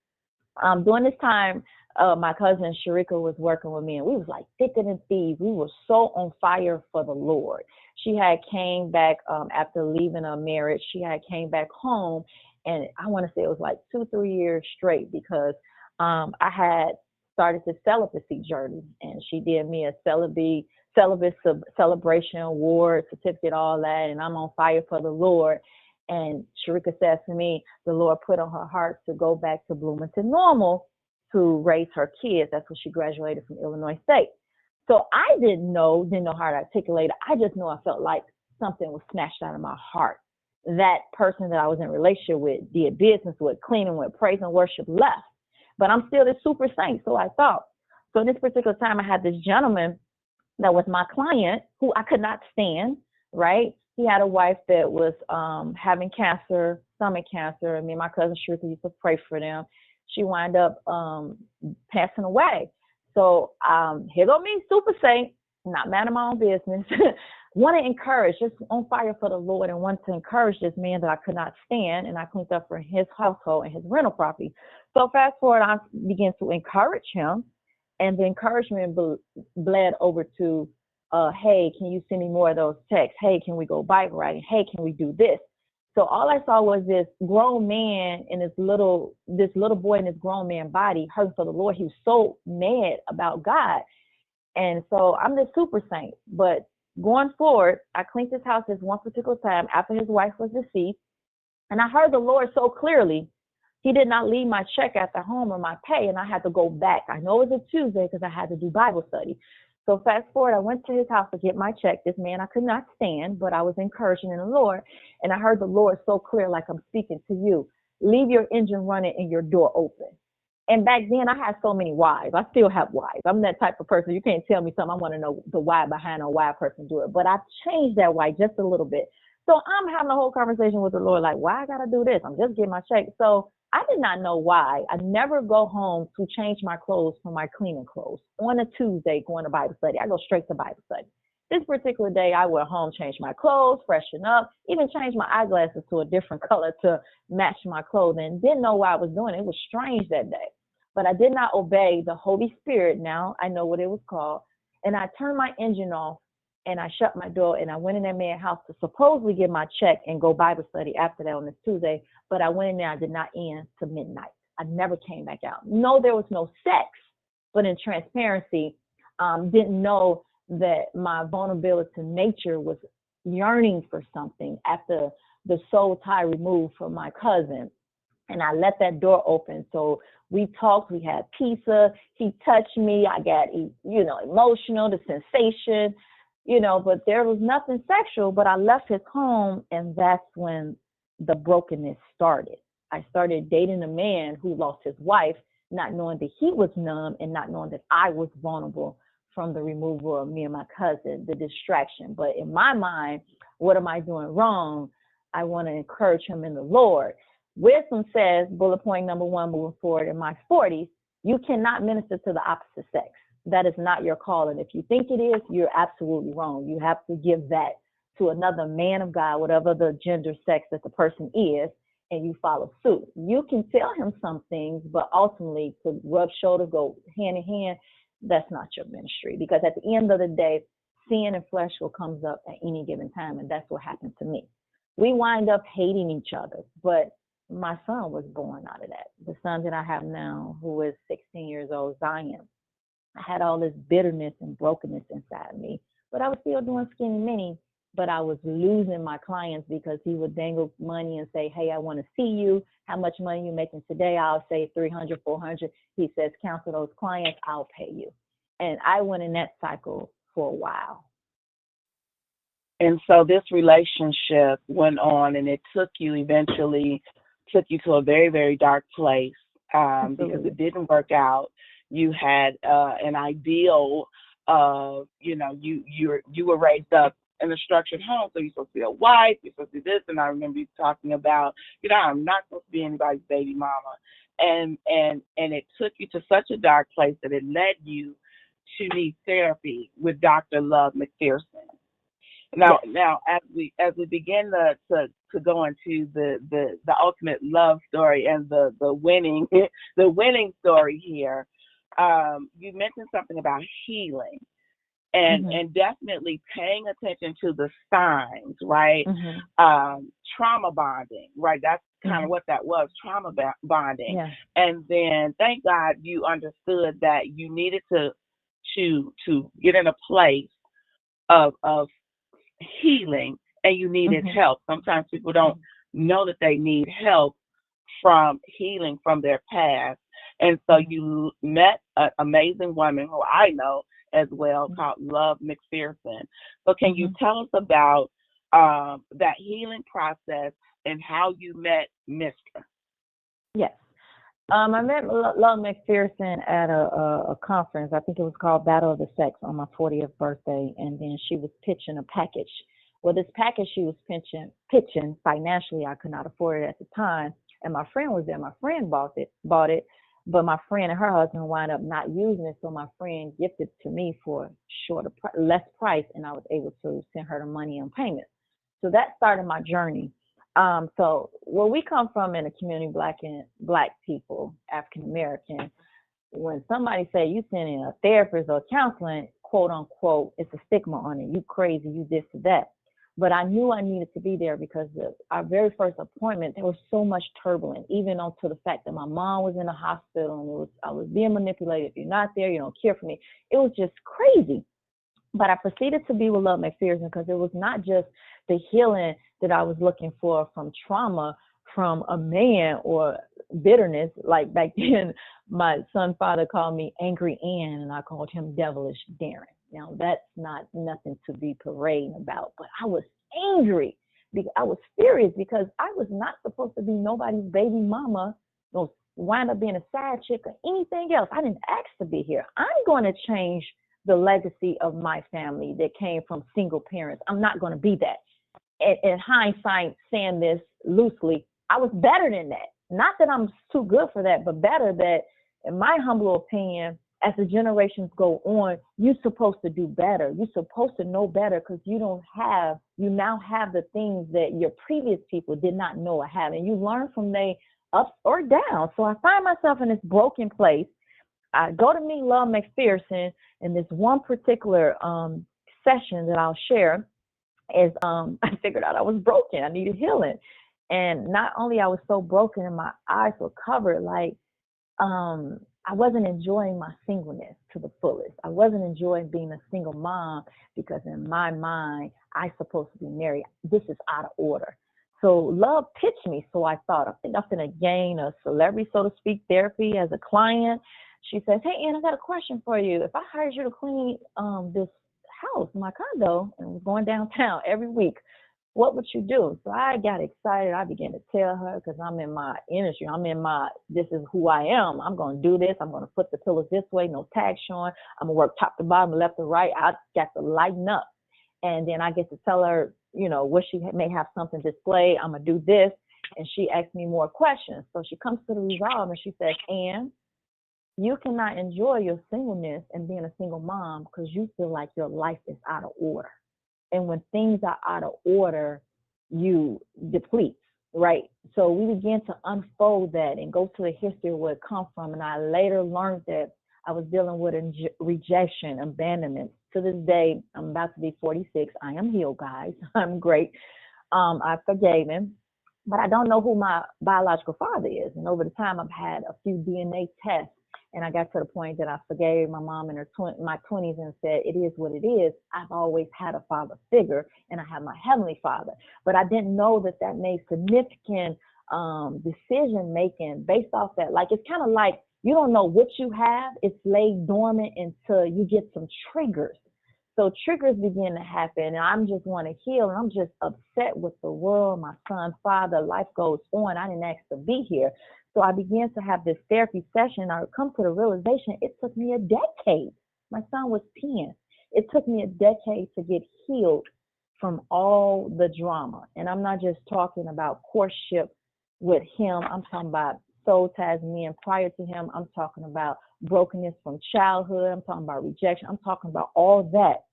during this time, my cousin Sharika was working with me, and we was like thicker than thieves. We were so on fire for the Lord. She had came back after leaving a marriage. She had came back home, and I want to say it was like 2-3 years straight, because I had started the celibacy journey, and she did me a celibate celebration award, certificate, all that, and I'm on fire for the Lord. And Sharika says to me, the Lord put on her heart to go back to Bloomington Normal to raise her kids. That's when she graduated from Illinois State. So I didn't know how to articulate it. I just know I felt like something was snatched out of my heart. That person that I was in a relationship with, did business with, cleaning with, praise and worship, left. But I'm still this super saint, so I thought. So in this particular time, I had this gentleman that was my client who I could not stand, right? He had a wife that was having cancer, stomach cancer. And me and my cousin Sharika used to pray for them. She wound up passing away. So here go me, super saint, not mad at my own business. Want to encourage, just on fire for the Lord, and want to encourage this man that I could not stand. And I cleaned up for his household and his rental property. So fast forward, I began to encourage him. And the encouragement bled over to, hey, can you send me more of those texts? Hey, can we go bike riding? Hey, can we do this? So all I saw was this grown man and this little boy in this grown man body hurting for the Lord. He was so mad about God. And so I'm the super saint. But going forward, I cleaned his house this one particular time after his wife was deceased. And I heard the Lord so clearly. He did not leave my check at the home or my pay, and I had to go back. I know it was a Tuesday because I had to do Bible study. So fast forward, I went to his house to get my check. This man I could not stand, but I was encouraging in the Lord. And I heard the Lord so clear, like I'm speaking to you. Leave your engine running and your door open. And back then, I had so many whys. I still have whys. I'm that type of person. You can't tell me something. I want to know the why behind a why a person do it. But I've changed that why just a little bit. So I'm having a whole conversation with the Lord, like, why I got to do this? I'm just getting my check. So I did not know why. I never go home to change my clothes from my cleaning clothes. On a Tuesday, going to Bible study, I go straight to Bible study. This particular day, I went home, changed my clothes, freshen up, even changed my eyeglasses to a different color to match my clothing. Didn't know why I was doing it. It was strange that day. But I did not obey the Holy Spirit. Now I know what it was called. And I turned my engine off, and I shut my door, and I went in that man's house to supposedly get my check and go Bible study after that on this Tuesday. But I went in there, I did not end to midnight. I never came back out. No, there was no sex, but in transparency, didn't know that my vulnerability nature was yearning for something after the soul tie removed from my cousin. And I let that door open. So We talked, we had pizza, he touched me, I got, emotional, the sensation, but there was nothing sexual, but I left his home, and that's when the brokenness started. I started dating a man who lost his wife, not knowing that he was numb and not knowing that I was vulnerable from the removal of me and my cousin, the distraction. But in my mind, what am I doing wrong? I want to encourage him in the Lord. Wisdom says, bullet point number 1, moving forward in my 40s, you cannot minister to the opposite sex. That is not your calling. If you think it is, you're absolutely wrong. You have to give that to another man of God, whatever the gender sex that the person is, and you follow suit. You can tell him some things, but ultimately to rub shoulders, go hand in hand, that's not your ministry. Because at the end of the day, sin and flesh will comes up at any given time, and that's what happened to me. We wind up hating each other, but my son was born out of that. The son that I have now, who is 16 years old, Zion. I had all this bitterness and brokenness inside me, but I was still doing skinny mini, but I was losing my clients because he would dangle money and say, hey, I want to see you. How much money you making today? I'll say 300, 400. He says, cancel those clients. I'll pay you. And I went in that cycle for a while. And so this relationship went on, and it took you to a very, very dark place because it didn't work out. You had an ideal of, you were raised up in a structured home, so you're supposed to be a wife, you're supposed to do this, and I remember you talking about, I'm not supposed to be anybody's baby mama, and it took you to such a dark place that it led you to need therapy with Dr. Love McPherson. Now, as we begin to go into the ultimate love story and the winning story here, you mentioned something about healing and definitely paying attention to the signs, right? Trauma bonding, right? That's kind of what that was, trauma bonding. Yeah. And then thank God you understood that you needed to get in a place of healing, and you needed help. Sometimes people don't know that they need help from healing from their past. And so you met an amazing woman who I know as well called Love McPherson. So can you tell us about that healing process and how you met Mr.? Yes. I met Love McPherson at a conference. I think it was called Battle of the Sex on my 40th birthday. And then she was pitching a package. Well, this package she was pitching financially, I could not afford it at the time. And my friend was there. My friend bought it. But my friend and her husband wound up not using it. So my friend gifted it to me for less price. And I was able to send her the money on payment. So that started my journey. So where we come from in the community, black people, African American, when somebody say you send in a therapist or counseling, quote unquote, it's a stigma on it. You crazy, you this or that. But I knew I needed to be there because our very first appointment, there was so much turbulence, even on to the fact that my mom was in the hospital and I was being manipulated. If you're not there, you don't care for me. It was just crazy. But I proceeded to be with Love McPherson because it was not just the healing that I was looking for from trauma from a man or bitterness. Like back then, my son's father called me Angry Ann, and I called him Devilish Darren. Now, that's not nothing to be parading about, but I was angry because I was furious because I was not supposed to be nobody's baby mama, no, wind up being a side chick or anything else. I didn't ask to be here. I'm going to change the legacy of my family that came from single parents. I'm not going to be that. In hindsight, saying this loosely, I was better than that. Not that I'm too good for that, but better that, in my humble opinion, as the generations go on, you're supposed to do better. You're supposed to know better because you now have the things that your previous people did not know or have. And you learn from their ups or downs. So I find myself in this broken place. I go to meet Love McPherson in this one particular session that I'll share is I figured out I was broken. I needed healing. And not only I was so broken and my eyes were covered, like I wasn't enjoying my singleness to the fullest. I wasn't enjoying being a single mom because in my mind, I'm supposed to be married. This is out of order. So Love pitched me. So I thought, I think I'm going to gain a celebrity, so to speak, therapy as a client. She says, hey, Ann, I got a question for you. If I hired you to clean this house, my condo, and was going downtown every week, what would you do? So I got excited. I began to tell her, because I'm in my industry. This is who I am. I'm going to do this. I'm going to put the pillows this way, no tag showing. I'm going to work top to bottom, left to right. I got to lighten up. And then I get to tell her, what she may have something displayed. I'm going to do this. And she asks me more questions. So she comes to the resolve and she says, Ann, you cannot enjoy your singleness and being a single mom because you feel like your life is out of order. And when things are out of order, you deplete, right? So we began to unfold that and go to the history of where it comes from. And I later learned that I was dealing with rejection, abandonment. To this day, I'm about to be 46. I am healed, guys. I'm great. I forgave him, but I don't know who my biological father is. And over the time, I've had a few DNA tests. And I got to the point that I forgave my mom in my 20s and said, it is what it is. I've always had a father figure, and I have my heavenly father. But I didn't know that made significant decision making based off that. Like, it's kind of like you don't know what you have. It's laid dormant until you get some triggers. So triggers begin to happen, and I'm just want to heal, and I'm just upset with the world, my son, father, life goes on. I didn't ask to be here. So I began to have this therapy session. I come to the realization it took me a decade. My son was 10. It took me a decade to get healed from all the drama. And I'm not just talking about courtship with him. I'm talking about soul ties, me and prior to him. I'm talking about brokenness from childhood. I'm talking about rejection. I'm talking about all that.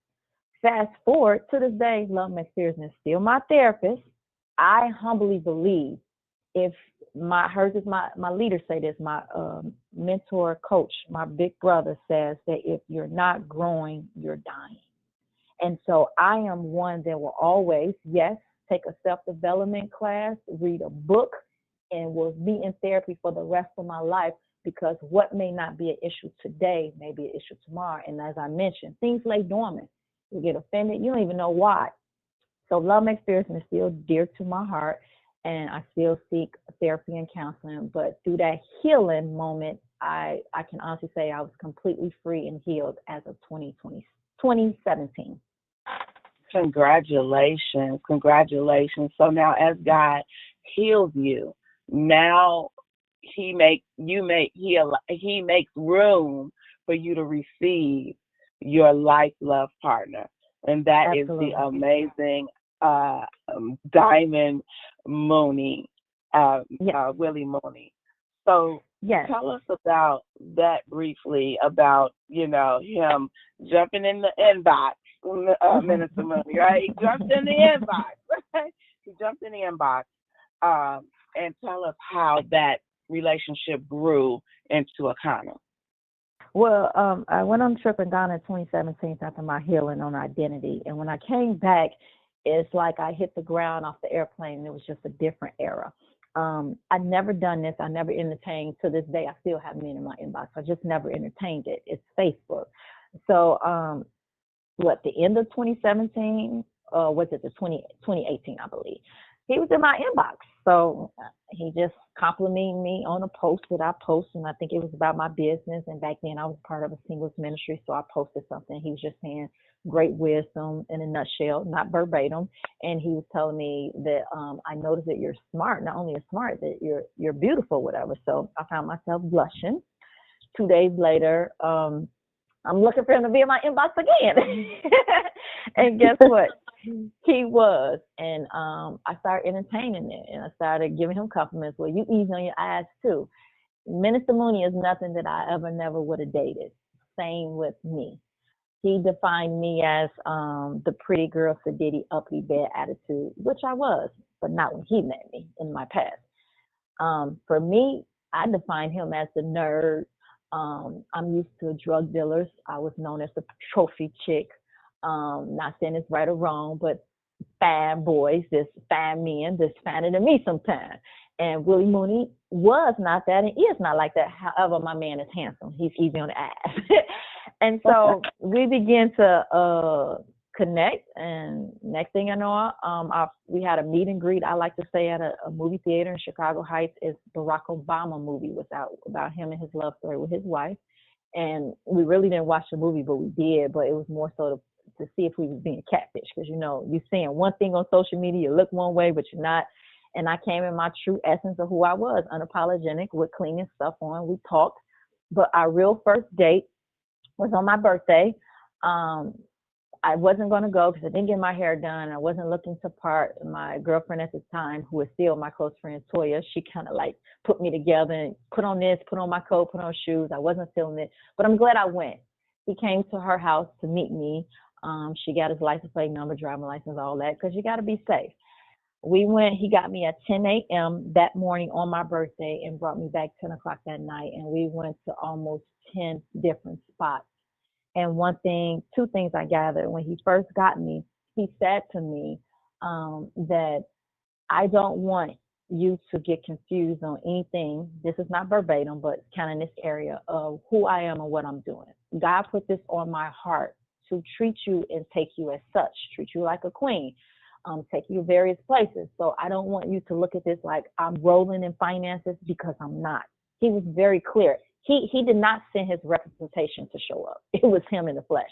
Fast forward to this day, Love McPherson is still my therapist. I humbly believe if my leader say this, my mentor coach, my big brother says that if you're not growing, you're dying. And so I am one that will always, yes, take a self-development class, read a book, and will be in therapy for the rest of my life, because what may not be an issue today may be an issue tomorrow. And as I mentioned, things lay dormant. You get offended, you don't even know why. So Love McPherson is still dear to my heart, and I still seek therapy and counseling. But through that healing moment, I can honestly say I was completely free and healed as of 2017. Congratulations. So now as God heals you, now he makes room for you to receive your life love partner. And that Absolutely. is the amazing Diamond Mooney, Willie Mooney. So yes. Tell us about that briefly, about, him jumping in the inbox, Minister Mooney, right? He jumped in the inbox, right? He jumped in the inbox. And tell us how that relationship grew into a condo. Well, I went on a trip in Ghana in 2017 after my healing on identity. And when I came back, it's like I hit the ground off the airplane, and it was just a different era. I'd never done this. I never entertained. To this day, I still have men in my inbox. I just never entertained it. It's Facebook. So, the end of 2017, was it the 2018, I believe. He was in my inbox. So he just complimented me on a post that I posted, and I think it was about my business. And back then I was part of a singles ministry, so I posted something. He was just saying great wisdom in a nutshell, not verbatim. And he was telling me that I noticed that you're smart. Not only you're smart, that you're beautiful, whatever. So I found myself blushing. 2 days later, I'm looking for him to be in my inbox again. And guess what? He was. And I started entertaining it, and I started giving him compliments. Well, you easy on your eyes too. Minister Mooney is nothing that I never would have dated. Same with me. He defined me as the pretty girl, sedity, uppity, bad attitude, which I was, but not when he met me in my past. For me, I defined him as the nerd. I'm used to drug dealers. I was known as the trophy chick. Not saying it's right or wrong, but fine boys, this fine men, this finer than me sometimes. And Willie Mooney was not that and is not like that. However, my man is handsome. He's easy on the eyes. And so we began to connect, and next thing I know, we had a meet and greet. I like to say at a movie theater in Chicago Heights. Is Barack Obama movie was out about him and his love story with his wife, and we really didn't watch the movie, but we did. But it was more so to see if we was being catfish, because you're seeing one thing on social media, you look one way, but you're not. And I came in my true essence of who I was, unapologetic, with cleaning stuff on. We talked, but our real first date was on my birthday. Um, I wasn't going to go because I didn't get my hair done. I wasn't looking to part. My girlfriend at the time, who is still my close friend, Toya, she kind of like put me together and put on this, put on my coat, put on shoes. I wasn't feeling it, but I'm glad I went. He came to her house to meet me. She got his license plate number, driving license, all that, because you got to be safe. We went, he got me at 10 a.m. that morning on my birthday and brought me back 10 o'clock that night. And we went to almost 10 different spots. And two things I gathered when he first got me, he said to me that I don't want you to get confused on anything. This is not verbatim, but kind of in this area of who I am and what I'm doing. God put this on my heart to treat you and take you as such, treat you like a queen, take you various places. So I don't want you to look at this like I'm rolling in finances, because I'm not. He was very clear. He did not send his representation to show up. It was him in the flesh.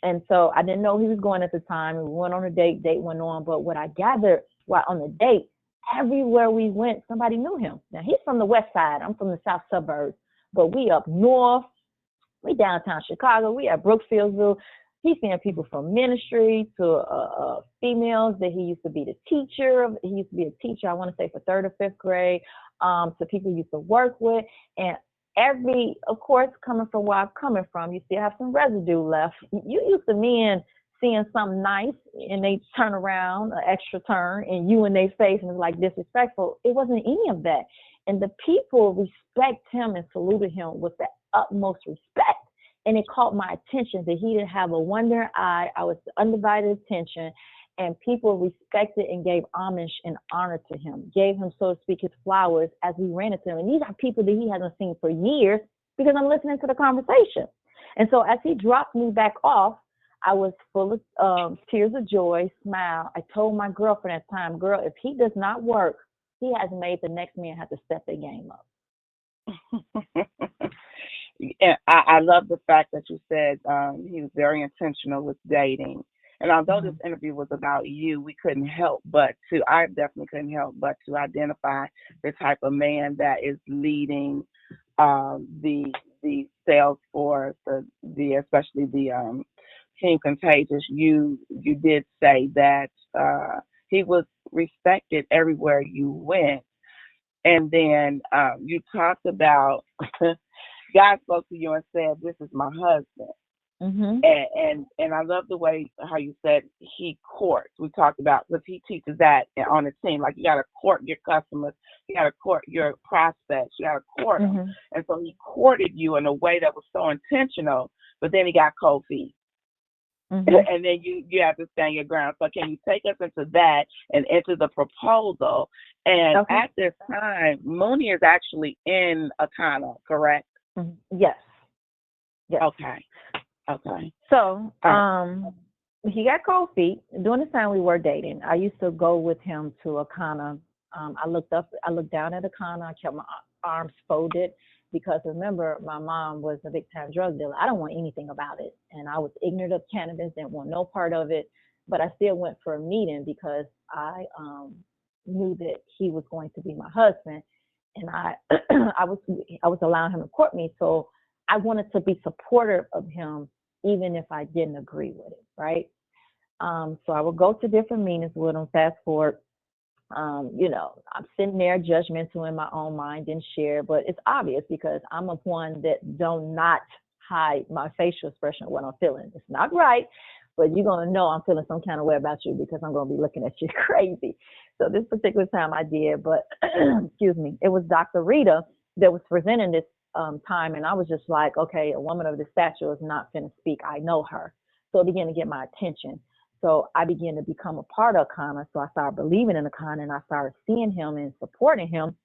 And so I didn't know he was going at the time. We went on a date went on. But what I gathered while on the date, everywhere we went, somebody knew him. Now, he's from the west side. I'm from the south suburbs. But we up north. We downtown Chicago. We at Brookfieldsville. He's seeing people from ministry to females that he used to be the teacher of. He used to be a teacher, I want to say, for 3rd or 5th grade, to people he used to work with. And of course, coming from where I'm coming from, you still have some residue left. You used to men seeing something nice and they turn around, an extra turn, and you in their face and it's like disrespectful. It wasn't any of that. And the people respect him and saluted him with the utmost respect. And it caught my attention that he didn't have a wandering eye. I was undivided attention. And people respected and gave homage and honor to him, gave him, so to speak, his flowers as we ran into him. And these are people that he hasn't seen for years, because I'm listening to the conversation. And so as he dropped me back off, I was full of tears of joy, smile. I told my girlfriend at the time, girl, if he does not work, he has made the next man have to step their game up. Yeah, I love the fact that you said he was very intentional with dating. And although this interview was about you, I definitely couldn't help but to identify the type of man that is leading the sales force, especially the Team Contagious. You did say that he was respected everywhere you went, and then you talked about God spoke to you and said, "This is my husband." Mm-hmm. And I love the way how you said he courts. We talked about, because he teaches that on the team. Like, you got to court your customers, you got to court your prospects, you got to court them. Mm-hmm. And so he courted you in a way that was so intentional. But then he got cold feet, Mm-hmm. and then you have to stand your ground. So can you take us into that and into the proposal? And Okay. at this time, Mooney is actually in Akana, correct? Mm-hmm. Yes. Okay. So, he got cold feet. During the time we were dating, I used to go with him to Akana. I looked down at Akana. I kept my arms folded, because remember, my mom was a big time drug dealer. I don't want anything about it. And I was ignorant of cannabis, didn't want no part of it. But I still went for a meeting because I knew that he was going to be my husband. And I was allowing him to court me. So I wanted to be supportive of him, even if I didn't agree with it, right? So I would go to different meetings with him. Fast forward, I'm sitting there judgmental in my own mind, didn't share, but it's obvious because I'm a one that do not hide my facial expression of what I'm feeling. It's not right, but you're going to know I'm feeling some kind of way about you, because I'm going to be looking at you crazy. So this particular time I did, but excuse me, it was Dr. Rita that was presenting this time, and I was just like, okay, a woman of this stature is not finna speak. I know her. So it began to get my attention. So I began to become a part of Akana. So I started believing in Akana, and I started seeing him and supporting him,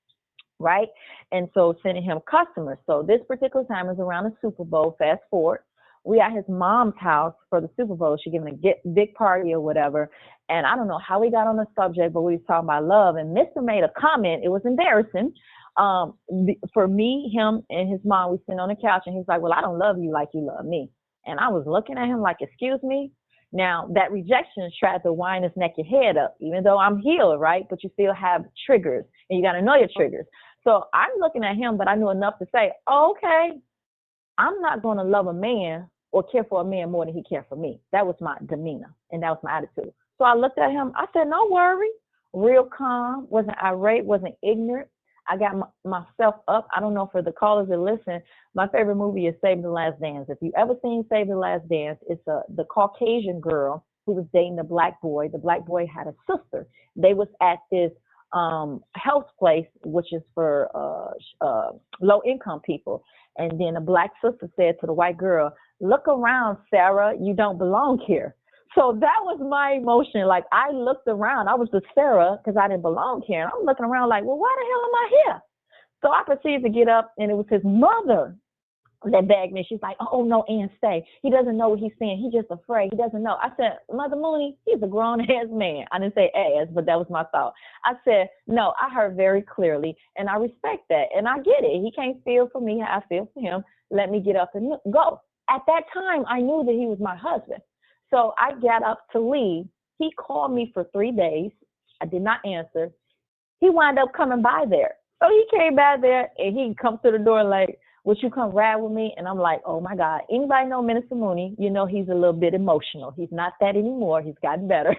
right? And so sending him customers. So this particular time is around the Super Bowl. Fast forward, we at his mom's house for the Super Bowl. She giving a big party or whatever. And I don't know how we got on the subject, but we was talking about love. And Mr. made a comment. It was embarrassing. For me, him, and his mom, we sitting on the couch, and he's like, well, I don't love you like you love me. And I was looking at him like, excuse me? Now, that rejection tried to wind his neck your head up, even though I'm healed, right? But you still have triggers, and you got to know your triggers. So I'm looking at him, but I knew enough to say, oh, okay, I'm not going to love a man or care for a man more than he cared for me. That was my demeanor, and that was my attitude. So I looked at him. I said, no worry. Real calm, wasn't irate, wasn't ignorant. I got myself up. I don't know for the callers that listen, my favorite movie is Save the Last Dance. If you ever seen Save the Last Dance, it's the Caucasian girl who was dating the black boy. The black boy had a sister. They was at this health place, which is for low income people. And then the black sister said to the white girl, look around, Sarah, you don't belong here. So that was my emotion. Like, I looked around. I was with Sarah because I didn't belong here. And I'm looking around like, well, why the hell am I here? So I proceeded to get up, and it was his mother that begged me. She's like, oh, no, Ann, stay. He doesn't know what he's saying. He's just afraid. He doesn't know. I said, Mother Mooney, he's a grown-ass man. I didn't say ass, but that was my thought. I said, no, I heard very clearly, and I respect that. And I get it. He can't feel for me how I feel for him. Let me get up and go. At that time, I knew that he was my husband. So I got up to leave. He called me for 3 days. I did not answer. He wound up coming by there. So he came by there, and he comes to the door like, would you come ride with me? And I'm like, oh, my God. Anybody know Minister Mooney? You know he's a little bit emotional. He's not that anymore. He's gotten better.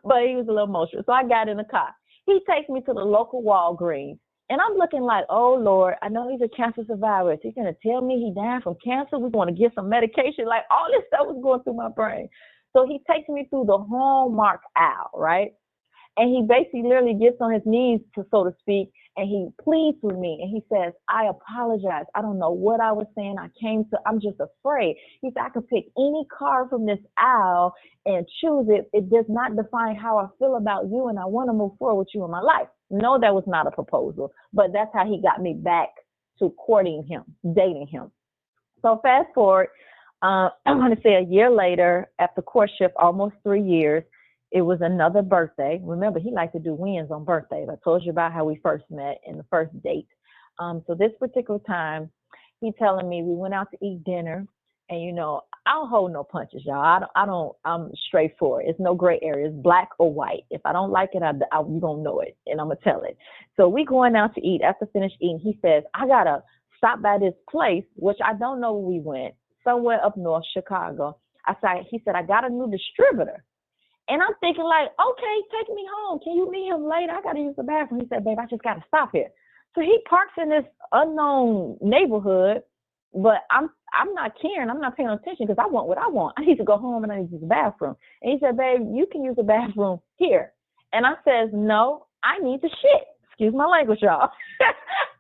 But he was a little emotional. So I got in the car. He takes me to the local Walgreens. And I'm looking like, oh, Lord, I know he's a cancer survivor. Is he going to tell me he died from cancer? We're going to get some medication. Like, all this stuff was going through my brain. So he takes me through the Hallmark aisle, right? And he basically literally gets on his knees, so to speak, and he pleads with me. And he says, I apologize. I don't know what I was saying. I'm just afraid. He said, I could pick any card from this aisle and choose it. It does not define how I feel about you, and I want to move forward with you in my life. No, that was not a proposal, but that's how he got me back to courting him, dating him. So fast forward, I want to say a year later, after courtship, almost 3 years, it was another birthday. Remember, he liked to do wins on birthdays. I told you about how we first met in the first date. So this particular time, he telling me we went out to eat dinner, and you know, I don't hold no punches, y'all. I'm straightforward. It's no gray areas, black or white. If I don't like it, you gonna know it, and I'm gonna tell it. So we going out to eat. After finish eating, he says, I gotta stop by this place, which I don't know where we went, somewhere up north, Chicago. He said, I got a new distributor. And I'm thinking like, okay, take me home. Can you meet him later? I got to use the bathroom. He said, babe, I just got to stop here. So he parks in this unknown neighborhood, but I'm not caring. I'm not paying attention because I want what I want. I need to go home and I need to use the bathroom. And he said, babe, you can use the bathroom here. And I says, no, I need the shit. Excuse my language, y'all.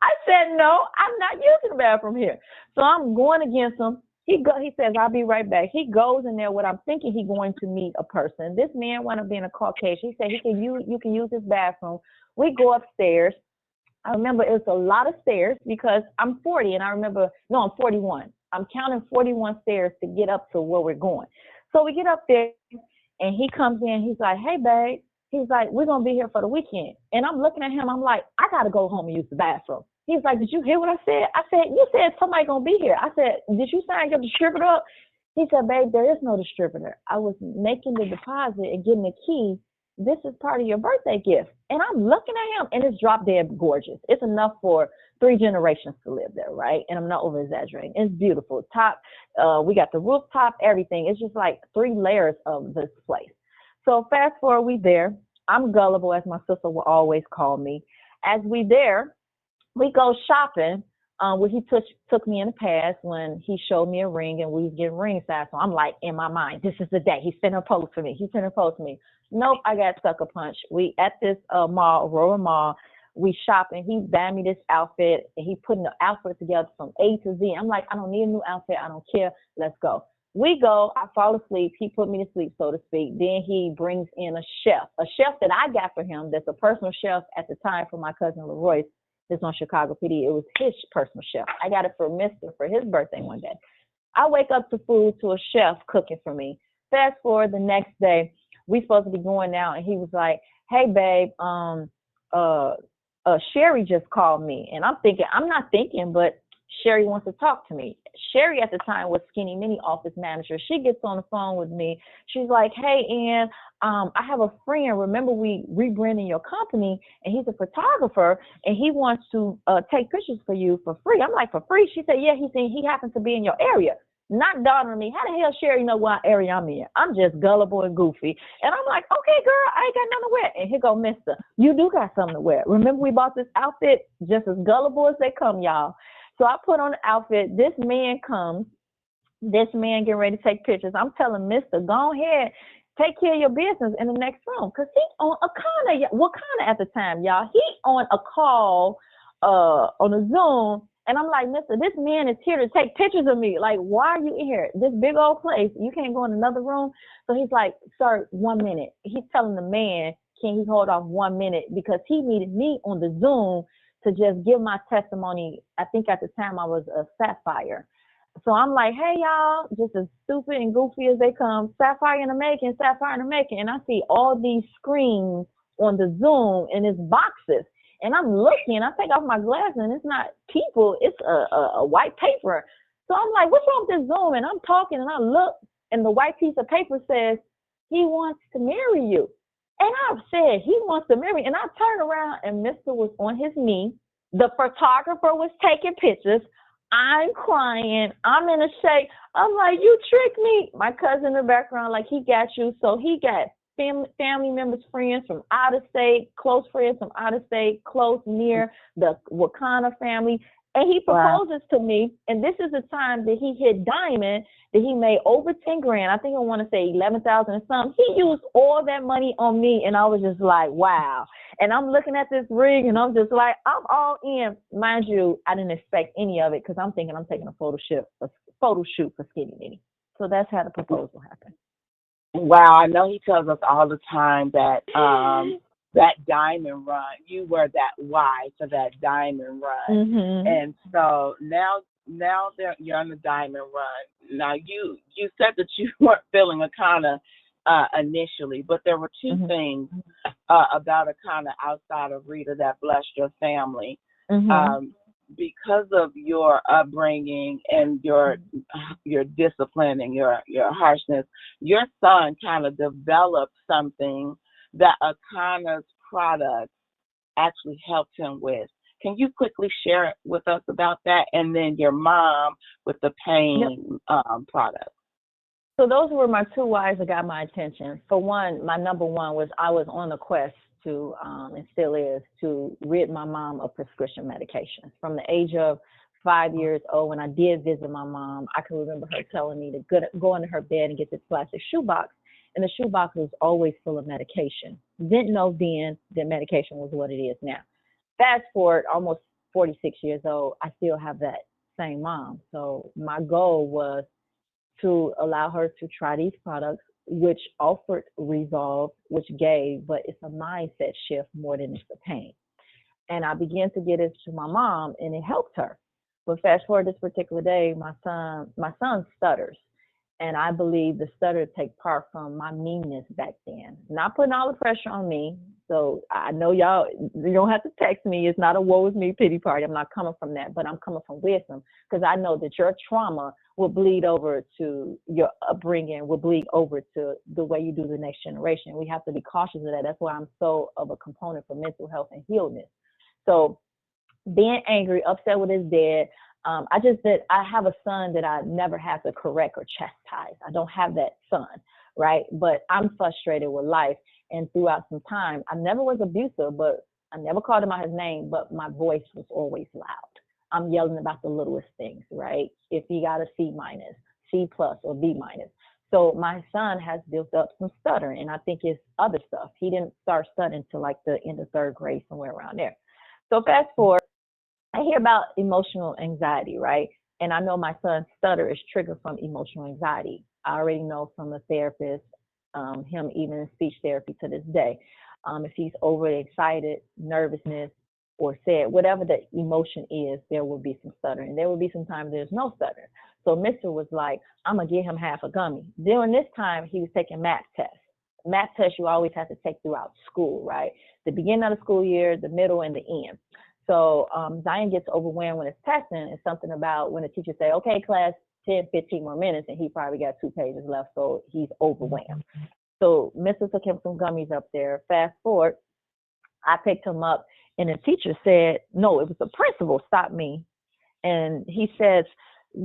I said, no, I'm not using the bathroom here. So I'm going against him. He says, I'll be right back. He goes in there. What I'm thinking, he's going to meet a person. This man wound up being a Caucasian. He said you can use his bathroom. We go upstairs. I remember it was a lot of stairs because I'm 40, and I'm 41. I'm counting 41 stairs to get up to where we're going. So we get up there, and he comes in. He's like, hey, babe. He's like, we're going to be here for the weekend. And I'm looking at him. I'm like, I got to go home and use the bathroom. He's like, did you hear what I said? I said, you said somebody going to be here. I said, did you sign your distributor up? He said, babe, there is no distributor. I was making the deposit and getting the key. This is part of your birthday gift. And I'm looking at him, and it's drop dead gorgeous. It's enough for 3 generations to live there, right? And I'm not over exaggerating. It's beautiful. We got the rooftop, everything. It's just like 3 layers of this place. So fast forward, we there. I'm gullible, as my sister will always call me. As we there, we go shopping. Where he took me in the past when he showed me a ring and we was getting ringside. So I'm like, in my mind, this is the day. He's finna pose for me. Nope, I got sucker punch. We at this mall, Aurora Mall. We shopping. He buying me this outfit, and he putting the outfit together from A to Z. I'm like, I don't need a new outfit. I don't care. Let's go. We go, I fall asleep. He put me to sleep, so to speak. Then he brings in a chef that I got for him. That's a personal chef at the time for my cousin Leroy. This on Chicago PD. It was his personal chef. I got it for his birthday one day. I wake up to food to a chef cooking for me. Fast forward the next day, we supposed to be going out, and he was like, "Hey, babe, uh, Sherry just called me," and I'm thinking, I'm not thinking, but Sherry wants to talk to me. Sherry at the time was Skinny Mini office manager. She gets on the phone with me. She's like, "Hey, Ann, I have a friend. Remember we rebranding your company, and he's a photographer, and he wants to take pictures for you for free." I'm like, "For free?" She said, "Yeah, he happens to be in your area." Not dawning on me, how the hell Sherry know what area I'm in? I'm just gullible and goofy. And I'm like, "Okay, girl, I ain't got nothing to wear." And here go Mister, "You do got something to wear. Remember we bought this outfit?" Just as gullible as they come, y'all. So I put on the outfit. This man comes. This man getting ready to take pictures. I'm telling Mister, "Go ahead, take care of your business in the next room." Because he on a kind of, what kind of at the time, y'all? He on a call on a Zoom. And I'm like, "Mister, this man is here to take pictures of me. Like, why are you in here? This big old place. You can't go in another room." So he's like, "Sir, 1 minute." He's telling the man, can he hold off 1 minute? Because he needed me on the Zoom to just give my testimony. I think at the time I was a Sapphire. So I'm like, "Hey, y'all," just as stupid and goofy as they come, "Sapphire in the making, Sapphire in the making." And I see all these screens on the Zoom and it's boxes. And I'm looking, I take off my glasses, and it's not people, it's a white paper. So I'm like, "What's wrong with this Zoom?" And I'm talking, and I look, and the white piece of paper says, "He wants to marry you." And I said, "He wants to marry me." And I turned around, and Mister was on his knee. The photographer was taking pictures. I'm crying. I'm in a shake. I'm like, "You tricked me." My cousin in the background, like, "He got you." So he got family members, friends from out of state, close friends from out of state, close, near, the Wakanda family. And he Wow. proposes to me. And this is the time that he hit diamond, that he made over 10 grand. I think I want to say 11,000 or something. He used all that money on me. And I was just like, wow. And I'm looking at this rig, and I'm just like, I'm all in. Mind you, I didn't expect any of it, because I'm thinking I'm taking a photo shoot for Skinny Mini. So that's how the proposal happened. Wow, I know he tells us all the time that that diamond run, you were that why for that diamond run. Mm-hmm. And so now that you're on the diamond run. Now you said that you weren't feeling Akana initially, but there were two Mm-hmm. things about Akana outside of Rita that blessed your family. Mm-hmm. Um, because of your upbringing and your discipline and your harshness, your son kind of developed something that Akana's product actually helped him with. Can you quickly share it with us about that? And then your mom with the Yep. pain product. So those were my two whys that got my attention. For one, my number one was I was on a quest to, and still is, to rid my mom of prescription medications. From the age of 5 years old, when I did visit my mom, I can remember her telling me to go into her bed and get this plastic shoebox. And the shoebox was always full of medication. Didn't know then that medication was what it is now. Fast forward almost 46 years old, I still have that same mom. So my goal was to allow her to try these products, which offered resolve, which gave, but it's a mindset shift more than it's the pain. And I began to get it to my mom, and it helped her. But fast forward this particular day, my son stutters. And I believe the stutter take part from my meanness back then. Not putting all the pressure on me. So I know y'all, you don't have to text me. It's not a woe is me pity party. I'm not coming from that, but I'm coming from wisdom, because I know that your trauma will bleed over to your upbringing, will bleed over to the way you do the next generation. We have to be cautious of that. That's why I'm so of a component for mental health and healness. So being angry, upset with his dad. I just did. I have a son that I never had to correct or chastise. I don't have that son, right? But I'm frustrated with life, and throughout some time, I never was abusive, but I never called him out his name. But my voice was always loud. I'm yelling about the littlest things, right? If he got a C minus, C plus, or B minus. So my son has built up some stuttering, and I think it's other stuff. He didn't start stuttering until like the end of third grade, somewhere around there. So fast forward, I hear about emotional anxiety, right? And I know my son's stutter is triggered from emotional anxiety. I already know from a therapist, him even in speech therapy to this day. If he's overly excited, nervousness, or said whatever the emotion is, there will be some stuttering. There will be some times there's no stuttering. So Mr. was like, I'm gonna give him half a gummy. During this time, he was taking math tests. Math tests you always have to take throughout school, right? The beginning of the school year, the middle, and the end. So Zion gets overwhelmed when it's testing. It's something about when the teacher say, okay, class, 10, 15 more minutes, and he probably got 2 pages left, so he's overwhelmed. So Mr. took him some gummies up there. Fast forward, I picked him up, and the teacher said, no, it was the principal stopped me. And he says,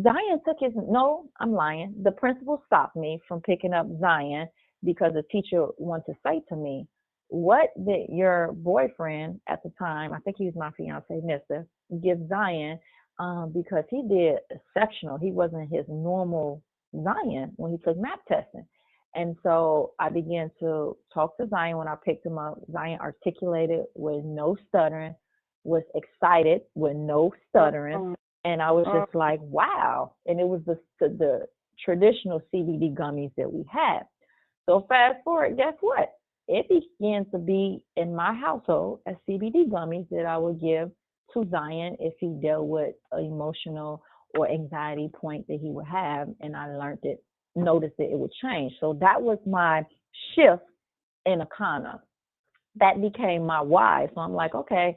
Zion took his, no, I'm lying. The principal stopped me from picking up Zion because the teacher wanted to say to me, what did your boyfriend at the time, I think he was my fiance, Mr., give Zion because he did exceptional. He wasn't his normal Zion when he took math testing. And so I began to talk to Zion when I picked him up. Zion articulated with no stuttering, was excited with no stuttering. And I was just like, wow. And it was the traditional CBD gummies that we had. So fast forward, guess what? It began to be in my household as CBD gummies that I would give to Zion if he dealt with an emotional or anxiety point that he would have. And I noticed that it would change. So that was my shift in Akana. That became my why. So I'm like, okay,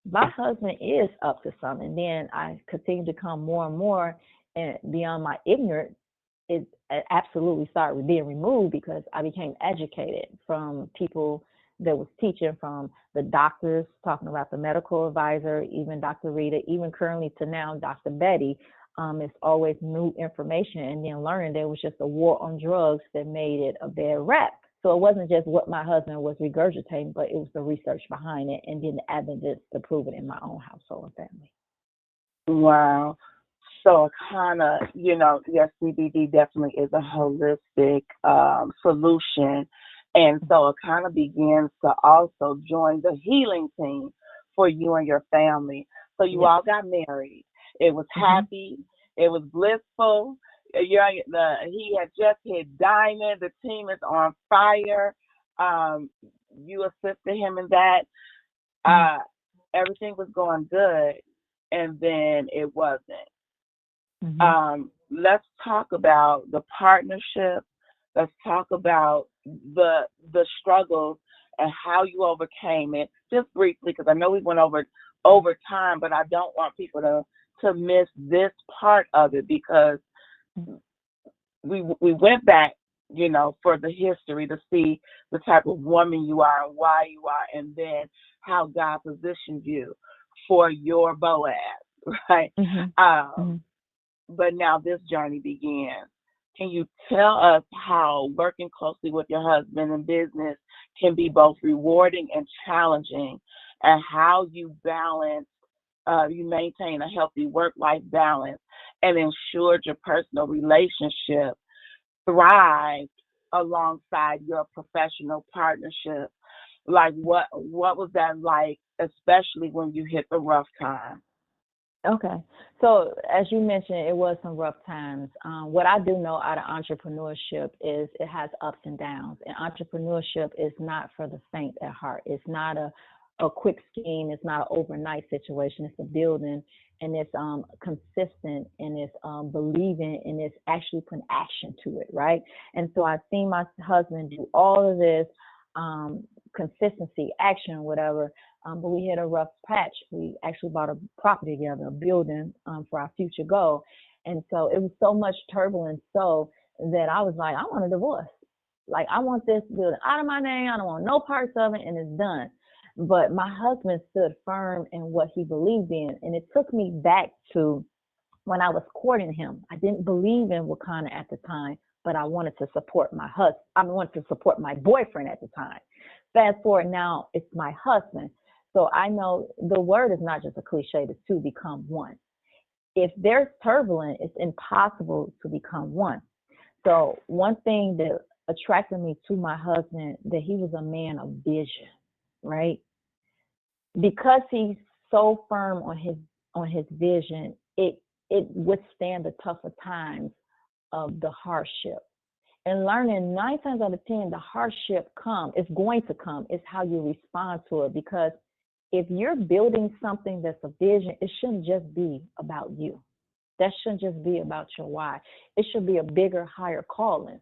my husband is up to something. And then I continued to come more and more, and beyond my ignorance, it absolutely started being removed because I became educated from people that was teaching, from the doctors talking about the medical advisor, even Dr. Rita, even currently to now Dr. Betty. It's always new information, and then learning there was just a war on drugs that made it a bad rap. So it wasn't just what my husband was regurgitating, but it was the research behind it and then the evidence to prove it in my own household and family. Wow. So kind of, yes, CBD definitely is a holistic solution. And so it kind of begins to also join the healing team for you and your family. So you all got married. It was happy. It was blissful. He had just hit diamond. The team is on fire. You assisted him in that. Everything was going good, and then it wasn't. Let's talk about the partnership. Let's talk about the struggles and how you overcame it. Just briefly, because I know we went over time, but I don't want people to miss this part of it, because we went back, for the history to see the type of woman you are and why you are, and then how God positioned you for your Boaz, right? But now this journey begins. Can you tell us how working closely with your husband in business can be both rewarding and challenging, and how you balance, you maintain a healthy work-life balance and ensured your personal relationship thrive alongside your professional partnership? Like, what was that like, especially when you hit the rough time? Okay. So as you mentioned, it was some rough times. What I do know out of entrepreneurship is it has ups and downs. And entrepreneurship is not for the faint at heart. It's not a quick scheme. It's not an overnight situation. It's a building, and it's consistent, and it's believing, and it's actually putting action to it, right? And so I've seen my husband do all of this consistency, action, whatever. But we hit a rough patch. We actually bought a property together, a building for our future goal. And so it was so much turbulence, so that I was like, I want a divorce. Like, I want this building out of my name. I don't want no parts of it, and it's done. But my husband stood firm in what he believed in. And it took me back to when I was courting him. I didn't believe in Wakana at the time, but I wanted to support my husband. I wanted to support my boyfriend at the time. Fast forward now, it's my husband. So I know the word is not just a cliche, the two become one. If there's turbulence, it's impossible to become one. So one thing that attracted me to my husband, that he was a man of vision, right? Because he's so firm on his vision, it withstand the tougher times of the hardship. And learning 9 times out of 10, the hardship it's going to come. It's how you respond to it, because if you're building something that's a vision, it shouldn't just be about you. That shouldn't just be about your why. It should be a bigger, higher calling.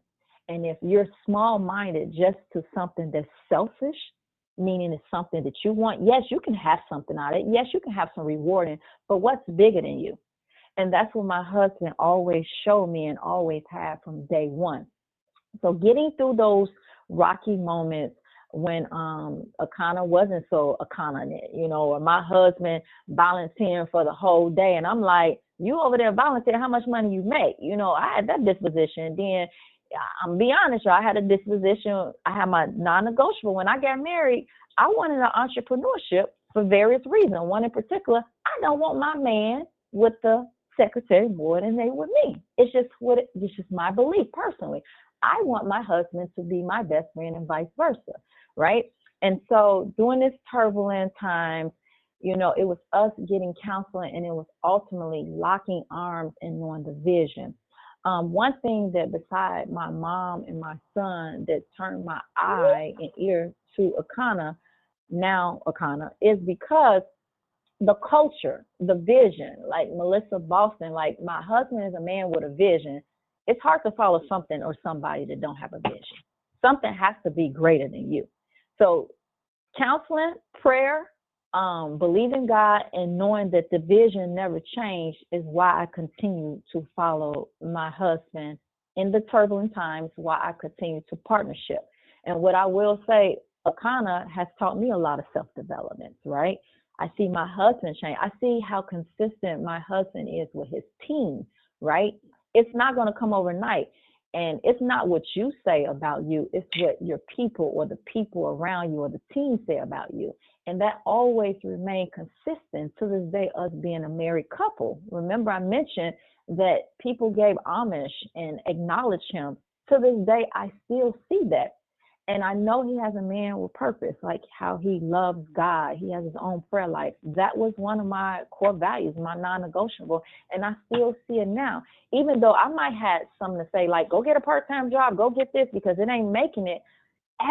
And if you're small minded just to something that's selfish, meaning it's something that you want, yes, you can have something out of it. Yes, you can have some rewarding, but what's bigger than you? And that's what my husband always showed me and always had from day one. So getting through those rocky moments when Akana wasn't so Akana, or my husband volunteering for the whole day, and I'm like, you over there volunteering, how much money you make? I had that disposition. Then I'm be honest, y'all, I had a disposition. I had my non-negotiable. When I got married, I wanted an entrepreneurship for various reasons. One in particular, I don't want my man with the secretary more than they with me. It's just my belief personally. I want my husband to be my best friend and vice versa, right? And so during this turbulent times, it was us getting counseling, and it was ultimately locking arms and knowing the vision. One thing that beside my mom and my son that turned my eye and ear to Akana, is because the culture, the vision, like Melissa Boston, like my husband is a man with a vision. It's hard to follow something or somebody that don't have a vision. Something has to be greater than you. So counseling, prayer, believing God, and knowing that the vision never changed is why I continue to follow my husband in the turbulent times, why I continue to partnership. And what I will say, Akana has taught me a lot of self-development, right? I see my husband change. I see how consistent my husband is with his team, right? It's not going to come overnight. And it's not what you say about you. It's what your people or the people around you or the team say about you. And that always remained consistent to this day, us being a married couple. Remember, I mentioned that people gave homage and acknowledged him. To this day, I still see that. And I know he has a man with purpose, like how he loves God. He has his own prayer life. That was one of my core values, my non-negotiable. And I still see it now. Even though I might have something to say, like, go get a part-time job, go get this, because it ain't making it.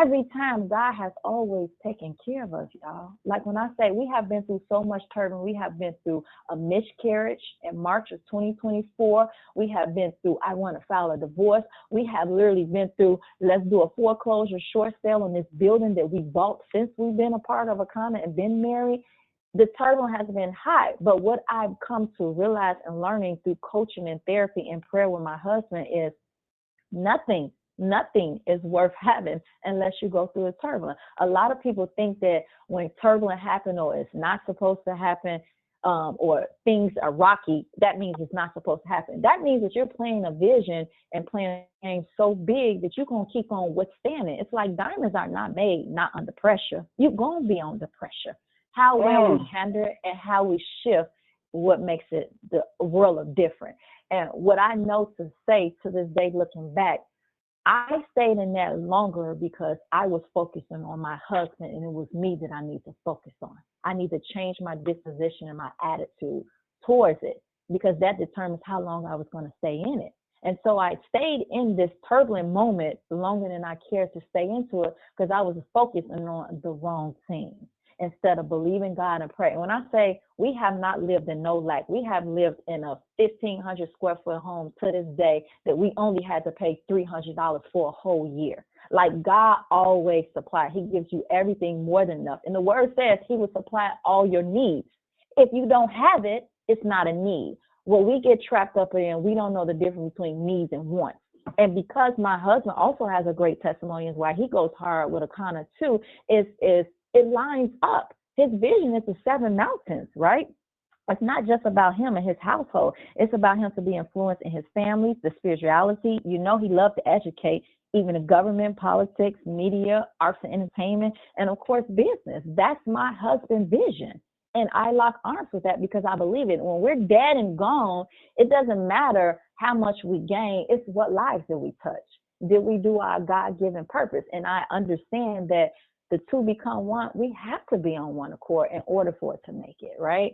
Every time, God has always taken care of us, y'all. Like when I say we have been through so much turbulence, we have been through a miscarriage in March of 2024. We have been through, I want to file a divorce. We have literally been through, let's do a foreclosure short sale on this building that we bought since we've been a part of Akana and been married. The turbulence has been high, but what I've come to realize and learning through coaching and therapy and prayer with my husband is nothing is worth having unless you go through a turbulence. A lot of people think that when turbulence happens or it's not supposed to happen, or things are rocky, that means it's not supposed to happen. That means that you're playing a vision and playing a game so big that you're going to keep on withstanding. It's like diamonds are not made not under pressure. You're going to be under pressure. How well we handle it and how we shift what makes it the world of different. And what I know to say to this day, looking back, I stayed in that longer because I was focusing on my husband, and it was me that I need to focus on. I need to change my disposition and my attitude towards it, because that determines how long I was going to stay in it. And so I stayed in this turbulent moment longer than I cared to stay into it, because I was focusing on the wrong thing instead of believing God and praying. When I say we have not lived in no lack, we have lived in a 1,500 square foot home to this day that we only had to pay $300 for a whole year. Like God always supplies. He gives you everything more than enough. And the word says he will supply all your needs. If you don't have it, it's not a need. What we get trapped up in, we don't know the difference between needs and wants. And because my husband also has a great testimony, is why he goes hard with Akana too, is it lines up. His vision is the 7 mountains, right? It's not just about him and his household. It's about him to be influenced in his family, the spirituality. He loved to educate, even the government, politics, media, arts and entertainment, and of course, business. That's my husband's vision. And I lock arms with that because I believe it. When we're dead and gone, it doesn't matter how much we gain. It's what lives did we touch? Did we do our God-given purpose? And I understand that the two become one. We have to be on one accord in order for it to make it, right?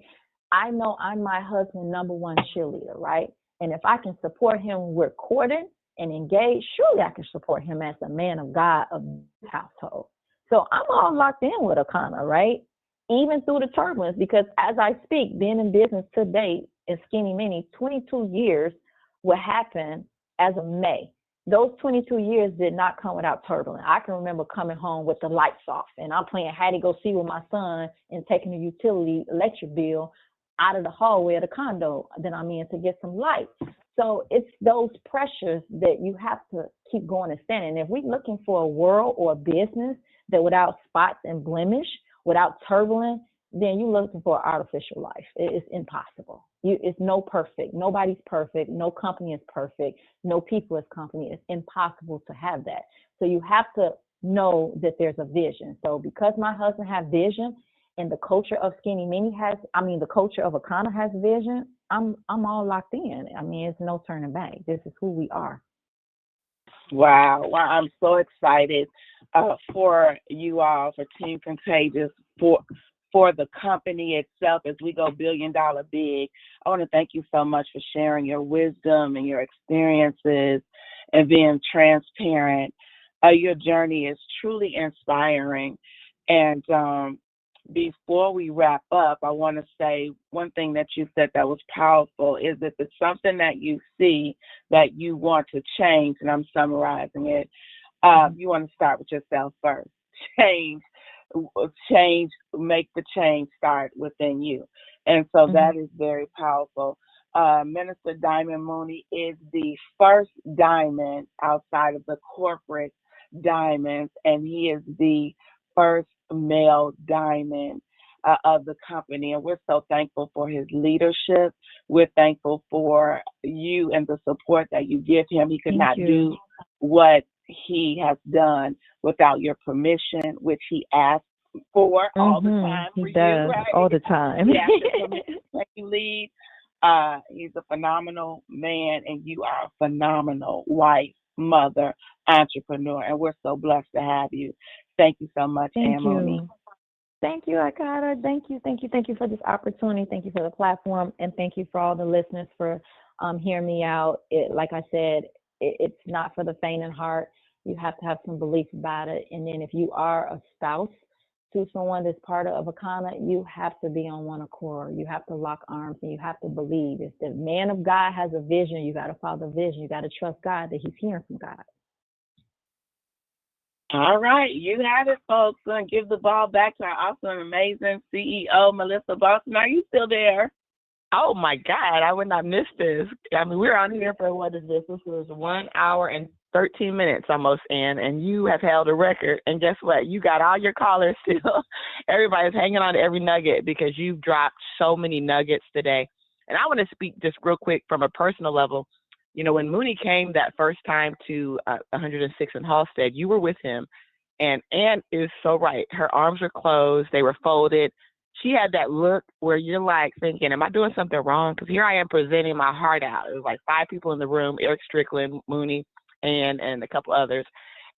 I know I'm my husband's number one cheerleader, right? And if I can support him, we're courting and engaged, surely I can support him as the man of God of the household. So I'm all locked in with Akana, right? even through the turbulence, because as I speak, being in business today in Skinny Mini, 22 years will happen as of May. Those 22 years did not come without turbulence. I can remember coming home with the lights off, and I'm playing hide and go see with my son and taking the utility electric bill out of the hallway of the condo that I'm in to get some light. So it's those pressures that you have to keep going and standing. If we're looking for a world or a business that without spots and blemish, without turbulence, then you're looking for an artificial life. It's impossible. It's no perfect. Nobody's perfect. No company is perfect. No people is company. It's impossible to have that. So you have to know that there's a vision. So because my husband has vision and the culture of Skinny Mini the culture of Akana has vision, I'm all locked in. I mean, it's no turning back. This is who we are. Wow. Well, I'm so excited for you all, for Team Contagious, for the company itself as we go $1 billion big. I want to thank you so much for sharing your wisdom and your experiences and being transparent. Your journey is truly inspiring. And before we wrap up, I want to say one thing that you said that was powerful is if it's something that you see that you want to change, and I'm summarizing it, you want to start with yourself first. Make the change start within you. And so that is very powerful. Minister Diamond Mooney is the first diamond outside of the corporate diamonds, and he is the first male diamond of the company. And we're so thankful for his leadership. We're thankful for you and the support that you give him. He could not do what he has done without your permission, which he asks for all the time. He does, right? All the time. Let you lead. He's a phenomenal man, and you are a phenomenal wife, mother, entrepreneur, and we're so blessed to have you. Thank you so much, Thank Mooney. you. Thank you, Akana. Thank you for this opportunity. Thank you for the platform, and thank you for all the listeners for hearing me out. Like I said, it's not for the faint of heart. You have to have some belief about it, and then if you are a spouse to someone that's part of Akana, you have to be on one accord. You have to lock arms, and you have to believe. If the man of God has a vision, you got to follow the vision. You got to trust God that he's hearing from God. All right, you have it, folks. Going to give the ball back to our awesome, amazing CEO, Melissa Boston. Are you still there? Oh, my God. I would not miss this. I mean, we're on here for, what is this? This was 1 hour and 13 minutes almost in, and you have held a record. And guess what? You got all your callers still. Everybody's hanging on to every nugget because you've dropped so many nuggets today. And I want to speak just real quick from a personal level. You know, when Mooney came that first time to 106 in Halstead, you were with him. And Ann is so right. Her arms were closed. They were folded. She had that look where you're like thinking, am I doing something wrong? Because here I am presenting my heart out. It was like 5 people in the room, Eric Strickland, Mooney, and a couple others.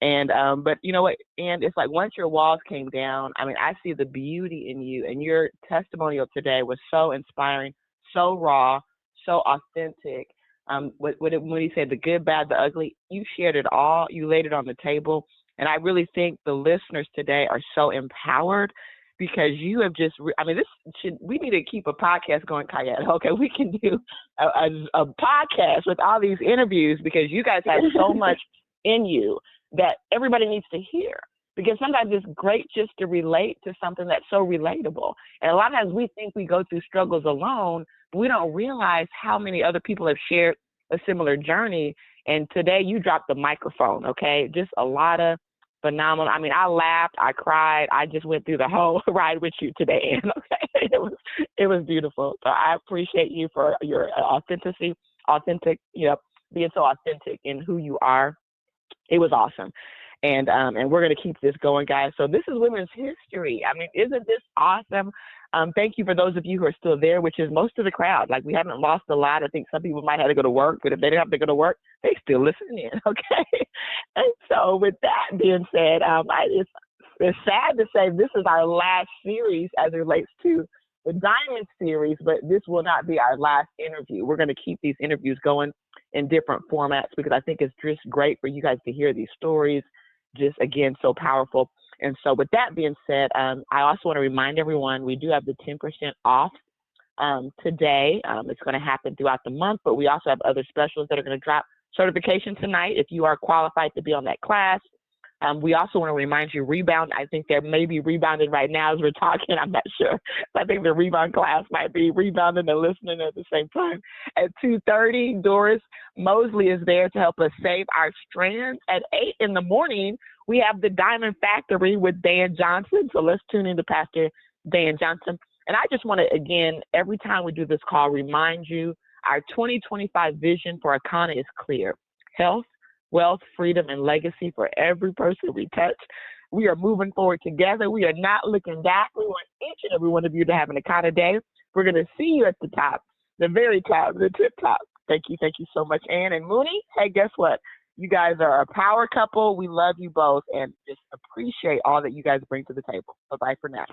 And but you know what? And it's like once your walls came down, I mean, I see the beauty in you. And your testimonial today was so inspiring, so raw, so authentic. When he said the good, bad, the ugly, you shared it all. You laid it on the table. And I really think the listeners today are so empowered because you have just, we need to keep a podcast going, Kayette. Okay, we can do a podcast with all these interviews because you guys have so much in you that everybody needs to hear. Because sometimes it's great just to relate to something that's so relatable. And a lot of times we think we go through struggles alone, but we don't realize how many other people have shared a similar journey. And today you dropped the microphone, okay? Just a lot of phenomenal. I mean, I laughed, I cried, I just went through the whole ride with you today, Ann, okay? It was beautiful. So I appreciate you for your being so authentic in who you are. It was awesome. And we're going to keep this going, guys. So this is Women's History. I mean, isn't this awesome? Thank you for those of you who are still there, which is most of the crowd. Like, we haven't lost a lot. I think some people might have to go to work, but if they didn't have to go to work, they still listen in, okay? And so with that being said, it's sad to say this is our last series as it relates to the Diamond series, but this will not be our last interview. We're going to keep these interviews going in different formats because I think it's just great for you guys to hear these stories. Just, again, so powerful. And so with that being said, I also want to remind everyone we do have the 10% off today. It's going to happen throughout the month, but we also have other specials that are going to drop certification tonight if you are qualified to be on that class. We also want to remind you, Rebound, I think they may be rebounding right now as we're talking. I'm not sure. I think the Rebound class might be rebounding and listening at the same time. At 2:30, Doris Mosley is there to help us save our strands. At 8 in the morning, we have the Diamond Factory with Dan Johnson. So let's tune into Pastor Dan Johnson. And I just want to, again, every time we do this call, remind you our 2025 vision for Akana is clear. Health, wealth, freedom, and legacy for every person we touch. We are moving forward together. We are not looking back. We want each and every one of you to have an Akana day. We're going to see you at the top, the very top, the tip top. Thank you so much, Ann and Mooney. Hey, guess what? You guys are a power couple. We love you both and just appreciate all that you guys bring to the table. Bye-bye for now.